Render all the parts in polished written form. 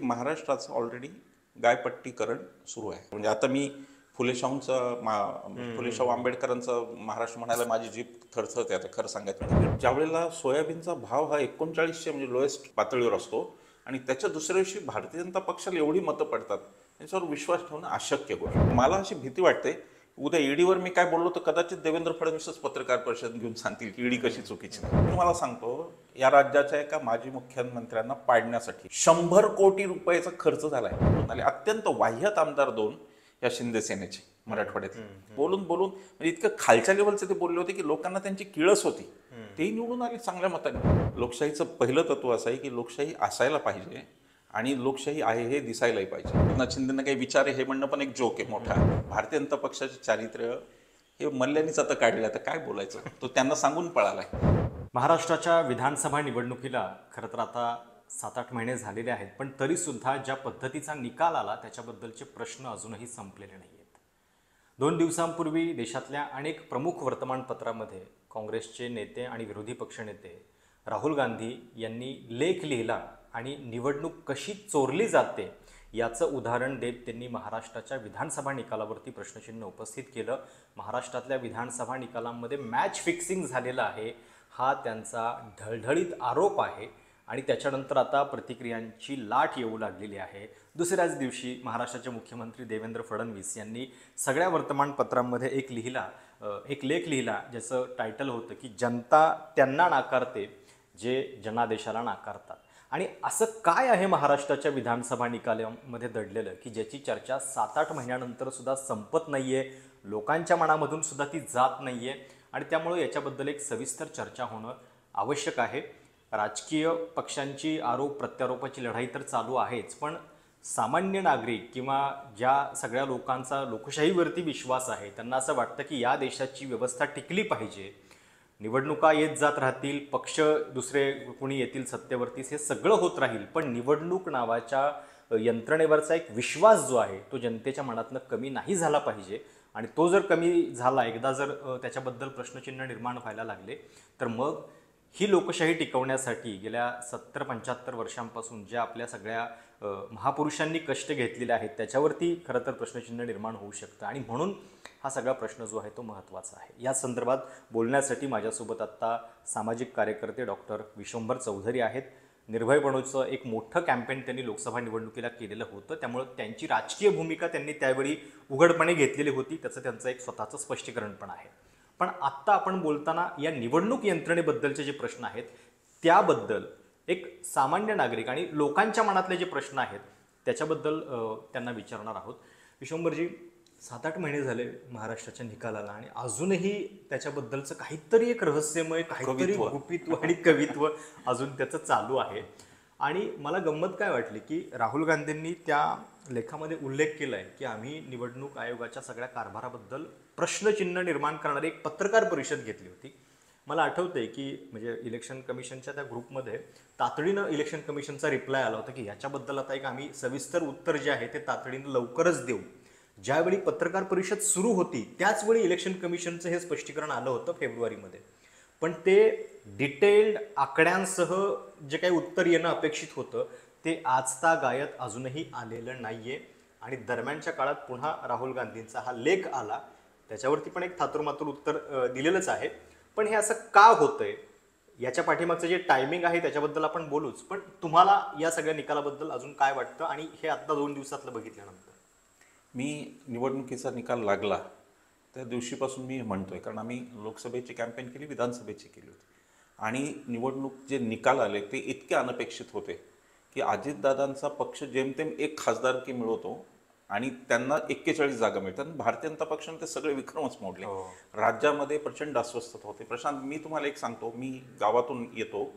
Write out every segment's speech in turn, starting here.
महाराष्ट्राचं ऑलरेडी गायपट्टीकरण सुरू आहे. म्हणजे आता मी फुले शाहू आंबेडकरांचं महाराष्ट्र म्हणायला माझी जीभ थरथरते. आता खरं सांगायचं म्हणजे ज्यावेळेला सोयाबीनचा भाव हा 3900 म्हणजे लोएस्ट पातळीवर असतो आणि त्याच्या दुसऱ्या दिवशी भारतीय जनता पक्षाला एवढी मतं पडतात, याच्यावर विश्वास ठेवणं अशक्य गोष्ट. मला अशी भीती वाटते उद्या ईडीवर मी काय बोललो तर कदाचित देवेंद्र फडणवीसच पत्रकार परिषद घेऊन सांगतील की ईडी कशी चुकीची. तुम्हाला सांगतो, या राज्याच्या एका माजी मुख्यमंत्र्यांना पाडण्यासाठी 100 कोटी रुपयाचा खर्च झालाय. आणि अत्यंत वाह्यात आमदार 2 या शिंदे सेनेचे मराठवाड्यात बोलून म्हणजे इतकं खालच्या लेवलचे ते बोलले होते की लोकांना त्यांची किळस होती. तेही निवडून आले चांगल्या मताने. लोकशाहीचं पहिलं तत्व असं आहे की लोकशाही असायला पाहिजे आणि लोकशाही आहे हे दिसायलाही पाहिजे. एकनाथ शिंदेना काही विचार आहे हे म्हणणं पण एक जोक आहे मोठा. भारतीय जनता पक्षाचे चारित्र्य हे मल्ल्यांनीच आता काढलं, तर काय बोलायचं, तो त्यांना सांगून पळालाय. महाराष्ट्राच्या विधानसभा निवडणुकीला खरं तर आता 7-8 महिने झालेले आहेत, पण तरीसुद्धा ज्या पद्धतीचा निकाल आला त्याच्याबद्दलचे प्रश्न अजूनही संपलेले नाही आहेत. 2 दिवसांपूर्वी देशातल्या अनेक प्रमुख वर्तमानपत्रामध्ये काँग्रेसचे नेते आणि विरोधी पक्षनेते राहुल गांधी यांनी लेख लिहिला आणि निवडणूक कशी चोरली जाते याचं उदाहरण देत त्यांनी महाराष्ट्राच्या विधानसभा निकालावरती प्रश्नचिन्ह उपस्थित केलं. महाराष्ट्रातल्या विधानसभा निकालांमध्ये मॅच फिक्सिंग झालेलं आहे हा त्यांचा ढळढळीत आरोप आहे आणि त्याच्यानंतर आता प्रतिक्रियांची लाट येऊ लागलेली आहे. दुसऱ्याच दिवशी महाराष्ट्राचे मुख्यमंत्री देवेंद्र फडणवीस यांनी सगळ्या वर्तमानपत्रांमध्ये एक लेख लिहिला ज्याचं टायटल होतं की जनता त्यांना नाकारते जे जनादेशाला नाकारतात. आणि असं काय आहे महाराष्ट्राच्या विधानसभा निकालामध्ये दडलेलं की ज्याची चर्चा 7-8 महिन्यानंतर सुद्धा संपत नाही आहे, लोकांच्या मनामधून सुद्धा ती जात नाही आहे आणि त्यामुळे याच्याबद्दल एक सविस्तर चर्चा होणं आवश्यक आहे. राजकीय पक्षांची आरोप प्रत्यारोपाची लढाई तर चालू आहेच, पण सामान्य नागरिक किंवा ज्या सगळ्या लोकांचा लोकशाहीवरती विश्वास आहे त्यांना असं वाटतं की या देशाची व्यवस्था टिकली पाहिजे, निवडणुका येत जात राहतील, पक्ष दुसरे कुणी येतील सत्तेवरतीच, हे सगळं होत राहील, पण निवडणूक नावाच्या यंत्रणेवरचा एक विश्वास जो आहे तो जनतेच्या मनातनं कमी नाही झाला पाहिजे. आणि तो जर कमी झाला, एकदा जर त्याच्याबद्दल प्रश्नचिन्ह निर्माण व्हायला लागले तर मग ही लोकशाही टिकवण्यासाठी गेल्या 70-75 वर्षांपासून ज्या आपल्या सगळ्या महापुरुषांनी कष्ट घेतलेले आहेत त्याच्यावरती खरं तर प्रश्नचिन्ह निर्माण होऊ शकतं. आणि म्हणून हा सगळा प्रश्न जो आहे तो महत्त्वाचा आहे. या संदर्भात बोलण्यासाठी माझ्यासोबत आत्ता सामाजिक कार्यकर्ते डॉक्टर विश्वंभर चौधरी आहेत. निर्भय बनूचं एक मोठं कॅम्पेन त्यांनी लोकसभा निवडणुकीला केलेलं होतं, त्यामुळं त्यांची राजकीय भूमिका त्यांनी त्यावेळी उघडपणे घेतलेली होती, त्यांचं एक स्वतःचं स्पष्टीकरण पण आहे. पण आत्ता आपण बोलताना या निवडणूक यंत्रणेबद्दलचे जे प्रश्न आहेत त्याबद्दल एक सामान्य नागरिक आणि लोकांच्या मनातले जे प्रश्न आहेत त्याच्याबद्दल त्यांना विचारणार आहोत. विश्वंभरजी, 7-8 महिने झाले महाराष्ट्राच्या निकालाला आणि अजूनही त्याच्याबद्दलचं काहीतरी एक रहस्यमय, काहीतरी गुपित्व आणि कवित्व अजून त्याचं चालू आहे. आणि मला गंमत काय वाटली की राहुल गांधींनी त्या लेखामध्ये उल्लेख केला आहे की आम्ही निवडणूक आयोगाच्या सगळ्या कारभाराबद्दल प्रश्नचिन्ह निर्माण करणारी एक पत्रकार परिषद घेतली होती. मला आठवतंय की म्हणजे इलेक्शन कमिशनच्या त्या ग्रुपमध्ये तातडीनं इलेक्शन कमिशनचा रिप्लाय आला होता की ह्याच्याबद्दल आता एक आम्ही सविस्तर उत्तर जे आहे ते तातडीनं लवकरच देऊ. ज्यावेळी पत्रकार परिषद सुरू होती त्याचवेळी इलेक्शन कमिशनचं हे स्पष्टीकरण आलं होतं फेब्रुवारीमध्ये, पण ते डिटेल्ड आकड्यांसह जे काही उत्तर येणं अपेक्षित होतं ते आजतागायत अजूनही आलेलं नाही आहे. आणि दरम्यानच्या काळात पुन्हा राहुल गांधींचा हा लेख आला, त्याच्यावरती पण एक थातुरमातुर उत्तर दिलेलंच आहे. पण हे असं का होतंय याच्या पाठीमागचं जे टायमिंग आहे त्याच्याबद्दल आपण बोलूच, पण तुम्हाला या सगळ्या निकालाबद्दल अजून काय वाटतं आणि हे आत्ता 2 दिवसातलं बघितल्यानंतर? मी निवडणुकीचा निकाल लागला त्या दिवशीपासून मी म्हणतोय, कारण आम्ही लोकसभेची कॅम्पेन केली, विधानसभेची केली होती आणि निवडणूक जे निकाल आले ते इतके अनपेक्षित होते की अजितदादांचा पक्ष जेमतेम 1 खासदारकी मिळवतो आणि त्यांना 41 जागा मिळतात. भारतीय जनता पक्षाने ते सगळे विक्रमच मोडले. राज्यामध्ये प्रचंड अस्वस्थता होते. प्रशांत, मी तुम्हाला एक सांगतो, मी गावातून येतो,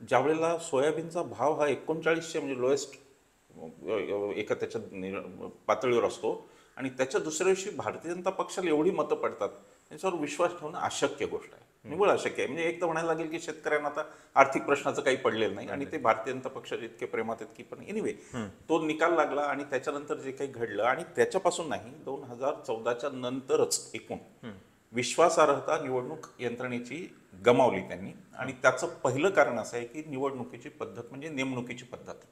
ज्यावेळेला सोयाबीनचा भाव हा 3900 म्हणजे लोएस्ट एका त्याच्या पातळीवर असतो आणि त्याच्या दुसऱ्या दिवशी भारतीय जनता पक्षाला एवढी मतं पडतात, याच्यावर विश्वास ठेवणं अशक्य गोष्ट आहे, निव्वळ अशक्य आहे. म्हणजे एक तर म्हणायला लागेल की शेतकऱ्यांना आता आर्थिक प्रश्नाचं काही पडलेलं नाही आणि ते भारतीय जनता पक्षाचे इतके प्रेमात आहेत की, पण एनिवे तो निकाल लागला आणि त्याच्यानंतर जे काही घडलं आणि त्याच्यापासून नाही, 2014च्या नंतरच एकूण विश्वासार्हता निवडणूक यंत्रणेची गमावली त्यांनी. आणि त्याचं पहिलं कारण असं आहे की निवडणुकीची पद्धत म्हणजे नेमणुकीची पद्धत.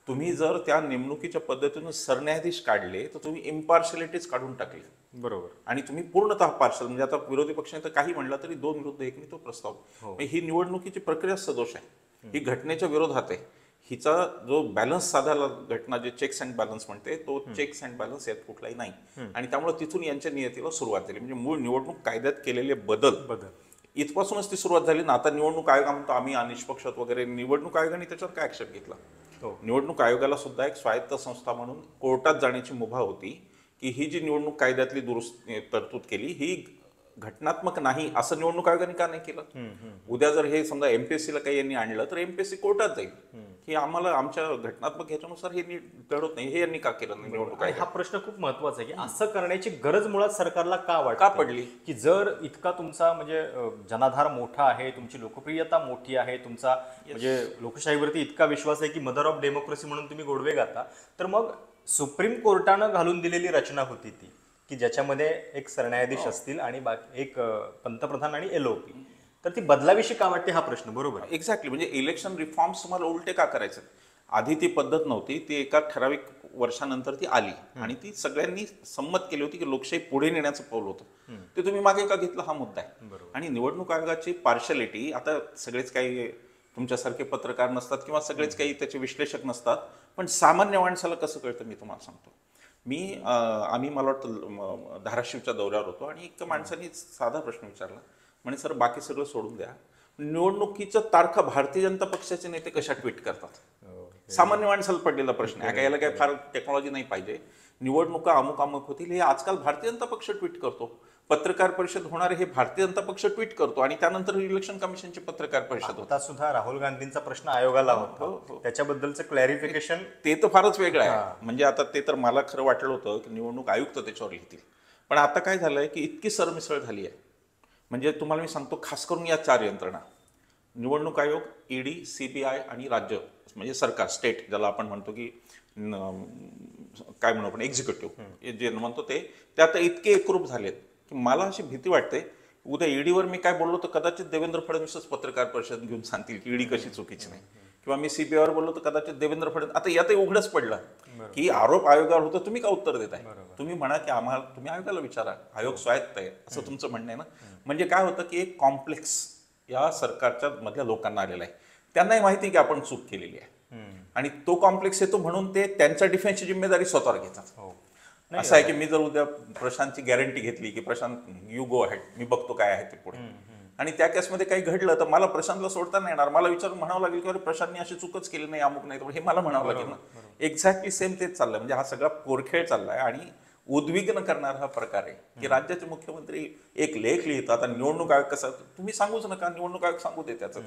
तुम्ही जर त्या नेमणुकीच्या पद्धतीने सरन्यायाधीश काढले तर तुम्ही इम्पार्शलिटीज काढून टाकली बरोबर. आणि तुम्ही पूर्णतः पार्शल, म्हणजे आता विरोधी पक्षाने तर काही म्हणलं तरी 2 विरुद्ध 1 तो प्रस्ताव. ही निवडणुकीची प्रक्रिया सदोष आहे, ही घटनेच्या विरोधात आहे. हिचा जो बॅलन्स साधायला घटना, जे चेक्स अँड बॅलन्स म्हणते, तो चेक्स अँड बॅलन्स यात कुठलाही नाही. आणि त्यामुळे तिथून यांच्या नियतीला सुरुवात झाली. म्हणजे मूळ निवडणूक कायद्यात केलेले बदल इथपासूनच ती सुरुवात झाली ना. आता निवडणूक आयोग म्हणतो आम्ही अनिष्पक्ष वगैरे, निवडणूक आयोगाने त्याच्यावर काय आक्षेप घेतला? निवडणूक आयोगाला सुद्धा एक स्वायत्त संस्था म्हणून कोर्टात जाण्याची मुभा होती की ही जी निवडणूक कायद्यातली तरतूद केली ही घटनात्मक नाही, असं निवडणूक आयोगाने का नाही केलं? उद्या जर हे समजा एमपीएससीला काही यांनी आणलं तर एमपीएससी कोर्टात जाईल की आम्हाला आमच्या घटनात्मक ह्याच्यानुसार हे घडत नाही, हे यांनी का केलं नाही निवडणूक आयोग? हा प्रश्न खूप महत्वाचा आहे की असं करण्याची गरज मुळात सरकारला का पडली? की जर इतका तुमचा म्हणजे जनाधार मोठा आहे, तुमची लोकप्रियता मोठी आहे, तुमचा म्हणजे लोकशाहीवरती इतका विश्वास आहे की मदर ऑफ डेमोक्रेसी म्हणून तुम्ही गोडवे गाता, तर मग सुप्रीम कोर्टानं घालून दिलेली रचना होती ती की ज्याच्यामध्ये एक सरन्यायाधीश असतील आणि एक पंतप्रधान आणि एलओपी, तर ती बदलाविषयी का वाटते हा प्रश्न. बरोबर. एक्झॅक्टली. म्हणजे इलेक्शन रिफॉर्म्स तुम्हाला उलटे का करायचे? आधी ती पद्धत नव्हती, ती एका ठराविक वर्षानंतर ती आली आणि ती सगळ्यांनी संमत केली होती की लोकशाही पुढे नेण्याचं पाऊल होतं. ते तुम्ही मागे का घेतलं हा मुद्दा आहे. आणि निवडणूक आयोगाची पार्शलिटी, आता सगळेच काही तुमच्यासारखे पत्रकार नसतात किंवा सगळेच काही त्याचे विश्लेषक नसतात, पण सामान्य माणसाला कसं कळतं मी तुम्हाला सांगतो. आम्ही मला वाटतं धाराशिवच्या दौऱ्यावर होतो आणि एका माणसाने साधा प्रश्न विचारला, म्हणे सर बाकी सगळं सोडून द्या, निवडणुकीच्या तारखा भारतीय जनता पक्षाचे नेते कशा ट्विट करतात? सामान्य माणसाला पडलेला प्रश्न आहे. याला काय फार टेक्नॉलॉजी नाही पाहिजे. निवडणुका अमुक अमुक होतील हे आजकाल भारतीय जनता पक्ष ट्विट करतो. पत्रकार परिषद होणारे हे भारतीय जनता पक्ष ट्विट करतो आणि त्यानंतर इलेक्शन कमिशनची पत्रकार परिषद होता. सुद्धा राहुल गांधींचा प्रश्न आयोगाला होता, त्याच्याबद्दलचं क्लॅरिफिकेशन ते तर फारच वेगळं आहे. म्हणजे आता ते तर मला खरं वाटलं होतं की निवडणूक आयुक्त त्याच्यावर लिहितील, पण आता काय झालंय की इतकी सरमिसळ झाली आहे. म्हणजे तुम्हाला मी सांगतो, खास करून या 4 यंत्रणा, निवडणूक आयोग, ईडी, सीबीआय आणि राज्य म्हणजे सरकार, स्टेट ज्याला आपण म्हणतो की काय म्हणू आपण एक्झिक्युटिव्ह जे म्हणतो ते आता इतके एकरूप झालेत की मला अशी भीती वाटते उद्या ईडीवर मी काय बोललो तर कदाचित देवेंद्र फडणवीसच पत्रकार परिषद घेऊन सांगतील की ईडी कशी चुकीची नाही, किंवा मी सीबीआयवर बोललो तर कदाचित देवेंद्र फडणवीस. आता यातही उघडच पडलं की आरोप आयोगावर होतं, तुम्ही का उत्तर देताय? तुम्ही म्हणा की आम्हाला, तुम्ही आयोगाला विचारा, आयोग स्वायत्त आहे असं तुमचं म्हणणं आहे ना. म्हणजे काय होतं की एक कॉम्प्लेक्स या सरकारच्या मधल्या लोकांना आलेला आहे. त्यांनाही माहिती की आपण चूक केलेली आहे आणि तो कॉम्प्लेक्स येतो म्हणून ते त्यांच्या डिफेन्सची जिम्मेदारी स्वतःवर घेतात. असं आहे की मी जर उद्या प्रशांतची गॅरंटी घेतली की प्रशांत यू गो अहेड, मी बघतो काय आहे ते पुढे, आणि त्या केसमध्ये काही घडलं तर मला प्रशांतला सोडता नाही येणार. मला विचारून म्हणावं लागेल की अरे प्रशांतने अशी चूकच केली नाही, अमुक नाही, हे मला म्हणावं लागेल ना. एक्झॅक्टली सेम तेच चाललंय. म्हणजे हा सगळा पोरखेळ चाललाय आणि उद्विग्न करणारा हा प्रकार आहे की राज्याचे मुख्यमंत्री एक लेख लिहितात आणि निवडणूक आयोग कसा, तुम्ही सांगूच नका, निवडणूक आयोग सांगू दे त्याचं.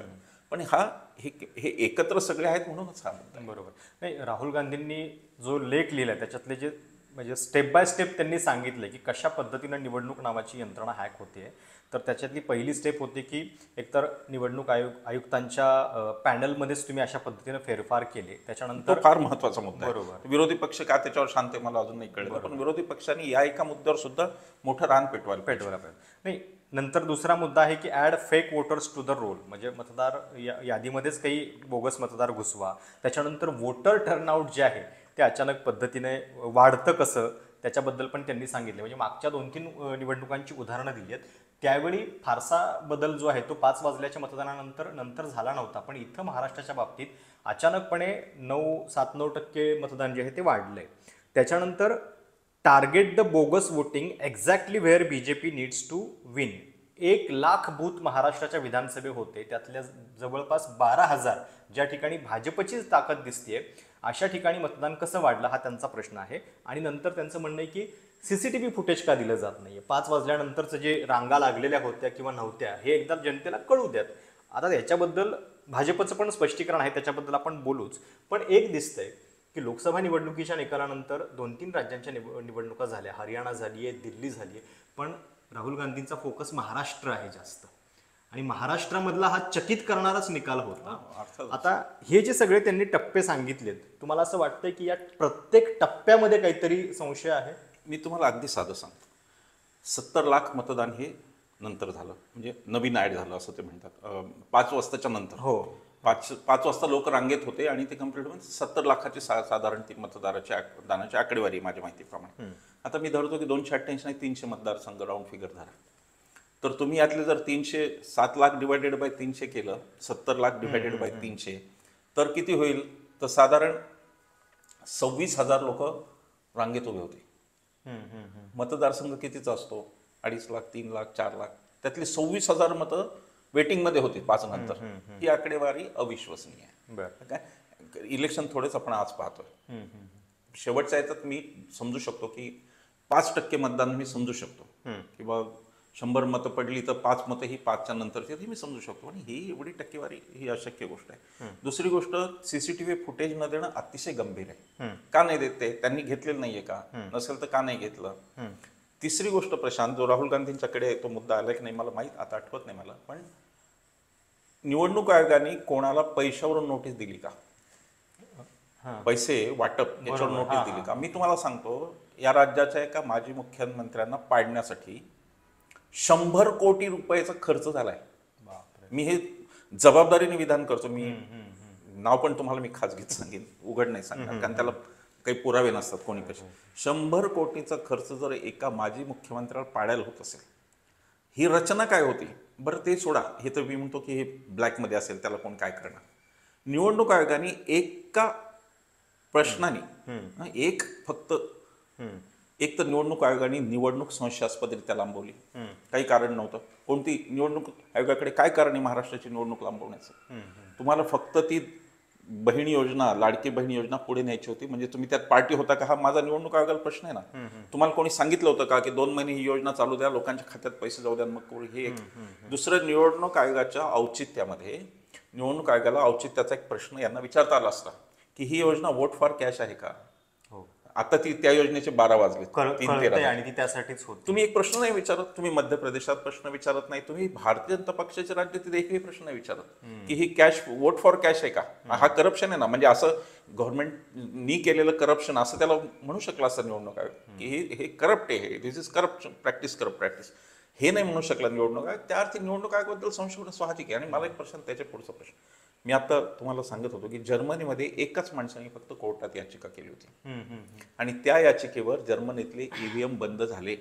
पण हे एकत्र सगळे आहेत म्हणूनच हा मुद्दा. बरोबर. नाही, राहुल गांधींनी जो लेख लिहिलाय त्याच्यातले जे म्हणजे स्टेप बाय स्टेप त्यांनी सांगितलं की कशा पद्धतीनं निवडणूक नावाची यंत्रणा हॅक होते, तर त्याच्यातली पहिली स्टेप होती की एकतर निवडणूक आयुक्तांच्या पॅनलमध्येच तुम्ही अशा पद्धतीनं फेरफार केले. त्याच्यानंतर फार महत्वाचा मुद्दा आहे. बरोबर. विरोधी पक्ष का त्याच्यावर शांत आहे मला अजून नाही कळलं, पण विरोधी पक्षांनी या एका मुद्द्यावर सुद्धा मोठं रान पेटवायला पाहिजे. नाही, नंतर दुसरा मुद्दा आहे की add fake voters to the roll, म्हणजे मतदार यादीमध्येच काही बोगस मतदार घुसवा. त्याच्यानंतर वोटर टर्नआउट जे आहे ते अचानक पद्धतीने वाढतं कसं, त्याच्याबद्दल पण त्यांनी सांगितले. म्हणजे मागच्या 2-3 निवडणुकांची उदाहरणं दिली आहेत. त्यावेळी फारसा बदल जो आहे तो 5 वाजल्याच्या मतदानानंतर झाला नव्हता, पण इथं महाराष्ट्राच्या बाबतीत अचानकपणे 9-9% मतदान जे आहे ते वाढलंय. त्याच्यानंतर target the bogus voting exactly where BJP needs to win. 1,00,000 booth महाराष्ट्राच्या विधानसभे होते, त्यातल्या जवळपास 12,000 ज्या ठिकाणी भाजपचीच ताकद दिसतेय अशा ठिकाणी मतदान कसं वाढलं हा त्यांचा प्रश्न आहे. आणि नंतर त्यांचं म्हणणं आहे की सीसीटीव्ही फुटेज का दिलं जात नाहीये, 5 वाजल्यानंतरचं जे रांगा लागलेल्या होत्या किंवा नव्हत्या हे एकदा जनतेला कळू द्यात. आता याच्याबद्दल भाजपचं पण स्पष्टीकरण आहे, त्याच्याबद्दल आपण बोलूच. पण एक दिसतंय की लोकसभा निवडणुकीच्या निकालानंतर 2-3 राज्यांच्या निवडणुका झाल्या, हरियाणा झाली आहे, दिल्ली झाली आहे, पण राहुल गांधींचा फोकस महाराष्ट्र आहे जास्त, आणि महाराष्ट्रामधला हा चकित करणाराच निकाल होता. आता हे जे सगळे त्यांनी टप्पे सांगितलेत, तुम्हाला असं वाटतंय की या प्रत्येक टप्प्यामध्ये काहीतरी संशय आहे? मी तुम्हाला अगदी साधं सांगतो. 70 लाख मतदान हे नंतर झालं, म्हणजे नवीन ऍड झालं असं ते म्हणतात, 5 वाजताच्या नंतर. हो. पाच वाजता लोक रांगेत होते आणि ते कंप्लीट होऊन 70 लाखाची साधारण ती दानाची आकडेवारी आहे माझ्या माहितीप्रमाणे. आता मी धरतो की 288 नाही 300 मतदारसंघ राऊंड फिगर धरा. तर तुम्ही यातले जर 7 लाख डिवायडेड बाय 300 केलं, 70 लाख डिवायडेड बाय 300, तर किती होईल? तर साधारण 26,000 लोक रांगेत उभे होते. मतदारसंघ कितीचा असतो? 2.5 लाख, 3 लाख, 4 लाख. त्यातली 26,000 मतं वेटिंगमध्ये होते 5 नंतर. ही आकडेवारी अविश्वसनीय आहे. काय इलेक्शन थोडेच आपण आज पाहतोय. शेवटच्या याच्यात मी समजू शकतो की 5% मतदान मी समजू शकतो, किंवा 100 मतं पडली तर 5 मतं ही 5च्या नंतरची मी समजू शकतो. आणि ही एवढी टक्केवारी ही अशक्य गोष्ट आहे. दुसरी गोष्ट, सीसीटीव्ही फुटेज न देणं अतिशय गंभीर आहे. का नाही देते? त्यांनी घेतलेलं नाहीये का? नसेल तर का नाही घेतलं? तिसरी गोष्ट प्रशांत, जो राहुल गांधींच्याकडे तो मुद्दा आला की नाही मला माहीत, आता आठवत नाही मला, पण निवडणूक आयोगाने कोणाला पैशावरून नोटीस दिली का? पैसे वाटप याच्यावर नोटीस दिली का? मी तुम्हाला सांगतो, या राज्याच्या एका माजी मुख्यमंत्र्यांना पाडण्यासाठी 100 कोटी रुपयाचा खर्च झालाय. मी हे जबाबदारीने विधान करतो. मी नाव पण तुम्हाला मी खाजगीत सांगेन, उघड नाही सांगणार, कारण त्याला काही पुरावे नसतात कोणी कसे. 100 कोटीचा खर्च जर एका माजी मुख्यमंत्र्याला पाडायला होत असेल, ही रचना काय होती? बरं ते सोडा, हे तर मी म्हणतो की हे ब्लॅकमध्ये असेल, त्याला कोण काय करणार. निवडणूक आयोगाने एका प्रश्नाने एक तर निवडणूक आयोगाने निवडणूक संशयास्पदरित्या लांबवली. काही कारण नव्हतं. कोणती निवडणूक आयोगाकडे काय कारण आहे महाराष्ट्राची निवडणूक लांबवण्याचं? तुम्हाला फक्त ती बहीण योजना, लाडकी बहीण योजना पुढे न्यायची होती. म्हणजे तुम्ही त्यात पार्टी होता का? हा माझा निवडणूक आयोगाला प्रश्न आहे ना. तुम्हाला कोणी सांगितलं होतं का की 2 महिने ही योजना चालू द्या, लोकांच्या खात्यात पैसे जाऊ द्या, मग हे एक. दुसरं, निवडणूक आयोगाच्या औचित्यामध्ये निवडणूक आयोगाला औचित्याचा एक प्रश्न यांना विचारता आला असता की ही योजना वोट फॉर कॅश आहे का? आता त्या योजनेचे 12 वाजले, 3:13 आणि ती त्यासाठीच होती. तुम्ही एक प्रश्न नाही विचारत. तुम्ही मध्य प्रदेशात प्रश्न विचारत नाही. तुम्ही भारतीय जनता पक्षाच्या राज्यातील एकही प्रश्न नाही विचारत की ही कॅश, वोट फॉर कॅश आहे का? हा करप्शन आहे ना. म्हणजे असं गव्हर्नमेंटनी केलेलं करप्शन असं त्याला म्हणू शकलं असतं निवडणूक आयोग की हे करप्ट आहे, दिस इज करप्शन प्रॅक्टिस. हे नाही म्हणू शकला निवडणूक आयोग. त्या अर्थी निवडणूक आयोगाबद्दल संशय होणं स्वाभाविक आहे. आणि मला एक प्रश्न, त्याच्या पुढचा प्रश्न, मी आता तुम्हाला सांगत होतो की जर्मनीमध्ये एकाच माणसाने फक्त कोर्टात याचिका केली होती, आणि त्या याचिकेवर जर्मनीतले ईव्हीएम बंद झाले.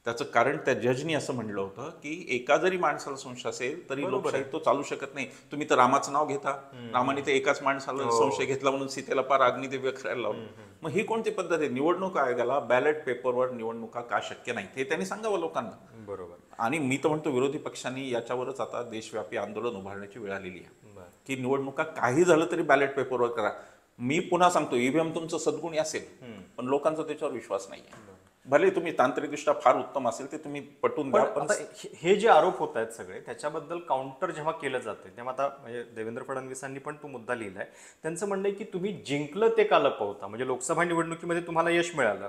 त्याचं कारण त्या जजनी असं म्हणलं होतं की एका जरी माणसाला संशय असेल तरी लोकशाही तो चालू शकत नाही. तुम्ही तर रामाचं नाव घेता, रामाने ते एकाच माणसाला संशय घेतला म्हणून सीतेला पार अग्निदेव करायला लावलं. मग ही कोणती पद्धत आहे? निवडणूक आयोगाला बॅलेट पेपरवर निवडणुका का शक्य नाही हे त्यांनी सांगावं लोकांना. बरोबर. आणि मी तर म्हणतो विरोधी पक्षांनी याच्यावरच आता देशव्यापी आंदोलन उभारण्याची वेळ आलेली आहे की निवडणुका काही झालं तरी बॅलेट पेपरवर करा. मी पुन्हा सांगतो, ईव्हीएम तुमचं सद्गुणी असेल पण लोकांचा त्याच्यावर विश्वास नाहीये. भले तुम्ही तांत्रिकदृष्ट्या फार उत्तम असेल ते तुम्ही पटवून द्या, पण हे जे आरोप होत आहेत सगळे, त्याच्याबद्दल काउंटर जेव्हा केलं जाते तेव्हा आता म्हणजे देवेंद्र फडणवीसांनी पण तो मुद्दा लिहिलाय. त्यांचं म्हणणं आहे की तुम्ही जिंकलं ते का लपवता? म्हणजे लोकसभा निवडणुकीमध्ये तुम्हाला यश मिळालं,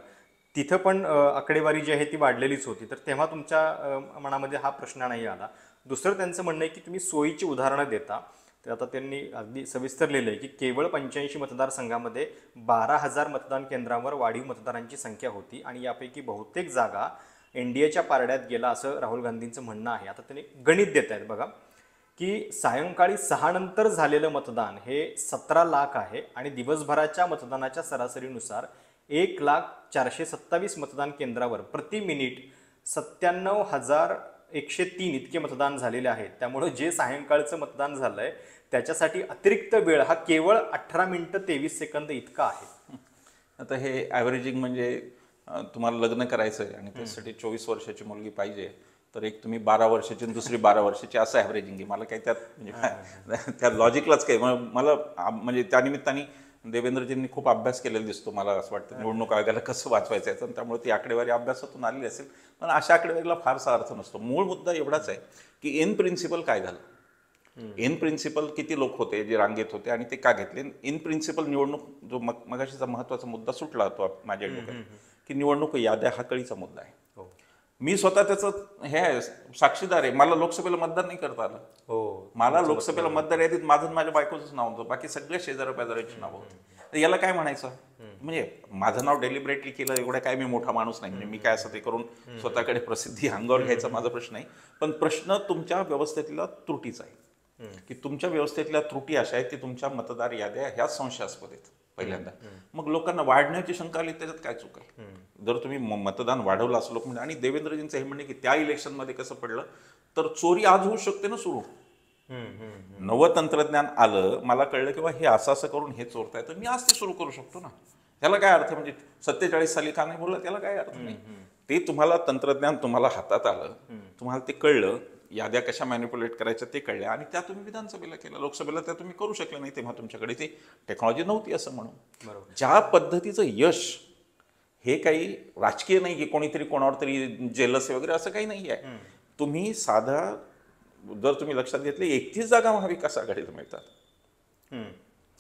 तिथं पण आकडेवारी जी आहे ती वाढलेलीच होती, तर तेव्हा तुमच्या मनामध्ये हा प्रश्न नाही आला. दुसरं त्यांचं म्हणणं आहे की तुम्ही सोयीची उदाहरणं देता. तर आता त्यांनी अगदी सविस्तर लिहिलं आहे की केवळ 85 मतदारसंघामध्ये 12,000 मतदान केंद्रांवर वाढीव मतदारांची संख्या होती आणि यापैकी बहुतेक जागा एनडीएच्या पारड्यात गेला, असं राहुल गांधींचं म्हणणं आहे. आता त्यांनी गणित देत आहेत बघा की सायंकाळी 6 नंतर झालेलं मतदान हे 17 लाख आहे आणि दिवसभराच्या मतदानाच्या सरासरीनुसार 1,427 मतदान केंद्रावर प्रति मिनिट 97,103 इतके मतदान झालेले आहेत. त्यामुळे जे सायंकाळचं मतदान झालंय त्याच्यासाठी अतिरिक्त वेळ हा केवळ 18 मिनिटं 23 सेकंद इतका आहे. आता हे ॲव्हरेजिंग म्हणजे तुम्हाला लग्न करायचं आहे आणि त्यासाठी 24 वर्षाची मुलगी पाहिजे, तर एक तुम्ही 12 वर्षाची आणि दुसरी 12 वर्षाची, असं ॲव्हरेजिंग आहे. मला काही त्यात म्हणजे त्या लॉजिकलाच काही मला म्हणजे त्यानिमित्ताने देवेंद्रजींनी खूप अभ्यास केलेला दिसतो मला असं वाटतं निवडणूक आयोगाला कसं वाचवायचं याचं, त्यामुळे ती आकडेवारी अभ्यासातून आलेली असेल. पण अशा आकडेवारीला फारसा अर्थ नसतो. मूळ मुद्दा एवढाच आहे की इन प्रिन्सिपल काय झालं, इन प्रिन्सिपल किती लोक होते जे रांगेत होते आणि ते का घेतले. इन प्रिन्सिपल निवडणूक, जो मगाशीचा महत्वाचा मुद्दा सुटला तो माझ्या डोक्यात की निवडणूक याद्या हा कळीचा मुद्दा आहे. मी स्वतः त्याचं हे साक्षीदार आहे. मला लोकसभेला मतदान नाही करता आलं. मला लोकसभेला मतदार यादीत माझं माझ्या बायकोचंच नाव होतं, बाकी सगळे शेजारी पाजारांची नाव होती. तर याला काय म्हणायचं? म्हणजे माझं नाव डेलिब्रेटली केलं एवढं काय मी मोठा माणूस नाही, म्हणजे मी काय असं ते करून स्वतःकडे प्रसिद्धी अंगावर घ्यायचा माझा प्रश्न नाही. पण प्रश्न तुमच्या व्यवस्थेतला त्रुटीचा आहे. की तुमच्या व्यवस्थेतल्या त्रुटी अशा आहेत की तुमच्या मतदार याद्या ह्याच संशयास्पद आहेत पहिल्यांदा. मग लोकांना वाढण्याची शंका आली, त्याच्यात काय चूक आहे? जर तुम्ही मतदान वाढवलं असं लोक म्हणजे, आणि देवेंद्रजींचं हे म्हणणे की त्या इलेक्शनमध्ये कसं पडलं, तर चोरी आज होऊ शकते ना सुरू. नवं तंत्रज्ञान आलं, मला कळलं की बा हे असं असं करून हे चोरताय, तर मी आज ते सुरू करू शकतो ना. त्याला काय अर्थ? म्हणजे 47 साली का नाही बोलला, त्याला काय अर्थ नाही. ते तुम्हाला तंत्रज्ञान तुम्हाला हातात आलं, तुम्हाला ते कळलं, याद्या कशा मॅनिप्युलेट करायच्या ते कळल्या, आणि त्या तुम्ही विधानसभेला केलं. लोकसभेला त्या तुम्ही करू शकले नाही, तेव्हा तुमच्याकडे ती टेक्नॉलॉजी नव्हती असं म्हणून. बरोबर. ज्या पद्धतीचं यश, हे काही राजकीय नाही की कोणीतरी कोणावर तरी जेलस वगैरे असं काही नाही आहे. तुम्ही साधा जर तुम्ही लक्षात घेतले 31 जागा महाविकास आघाडीला मिळतात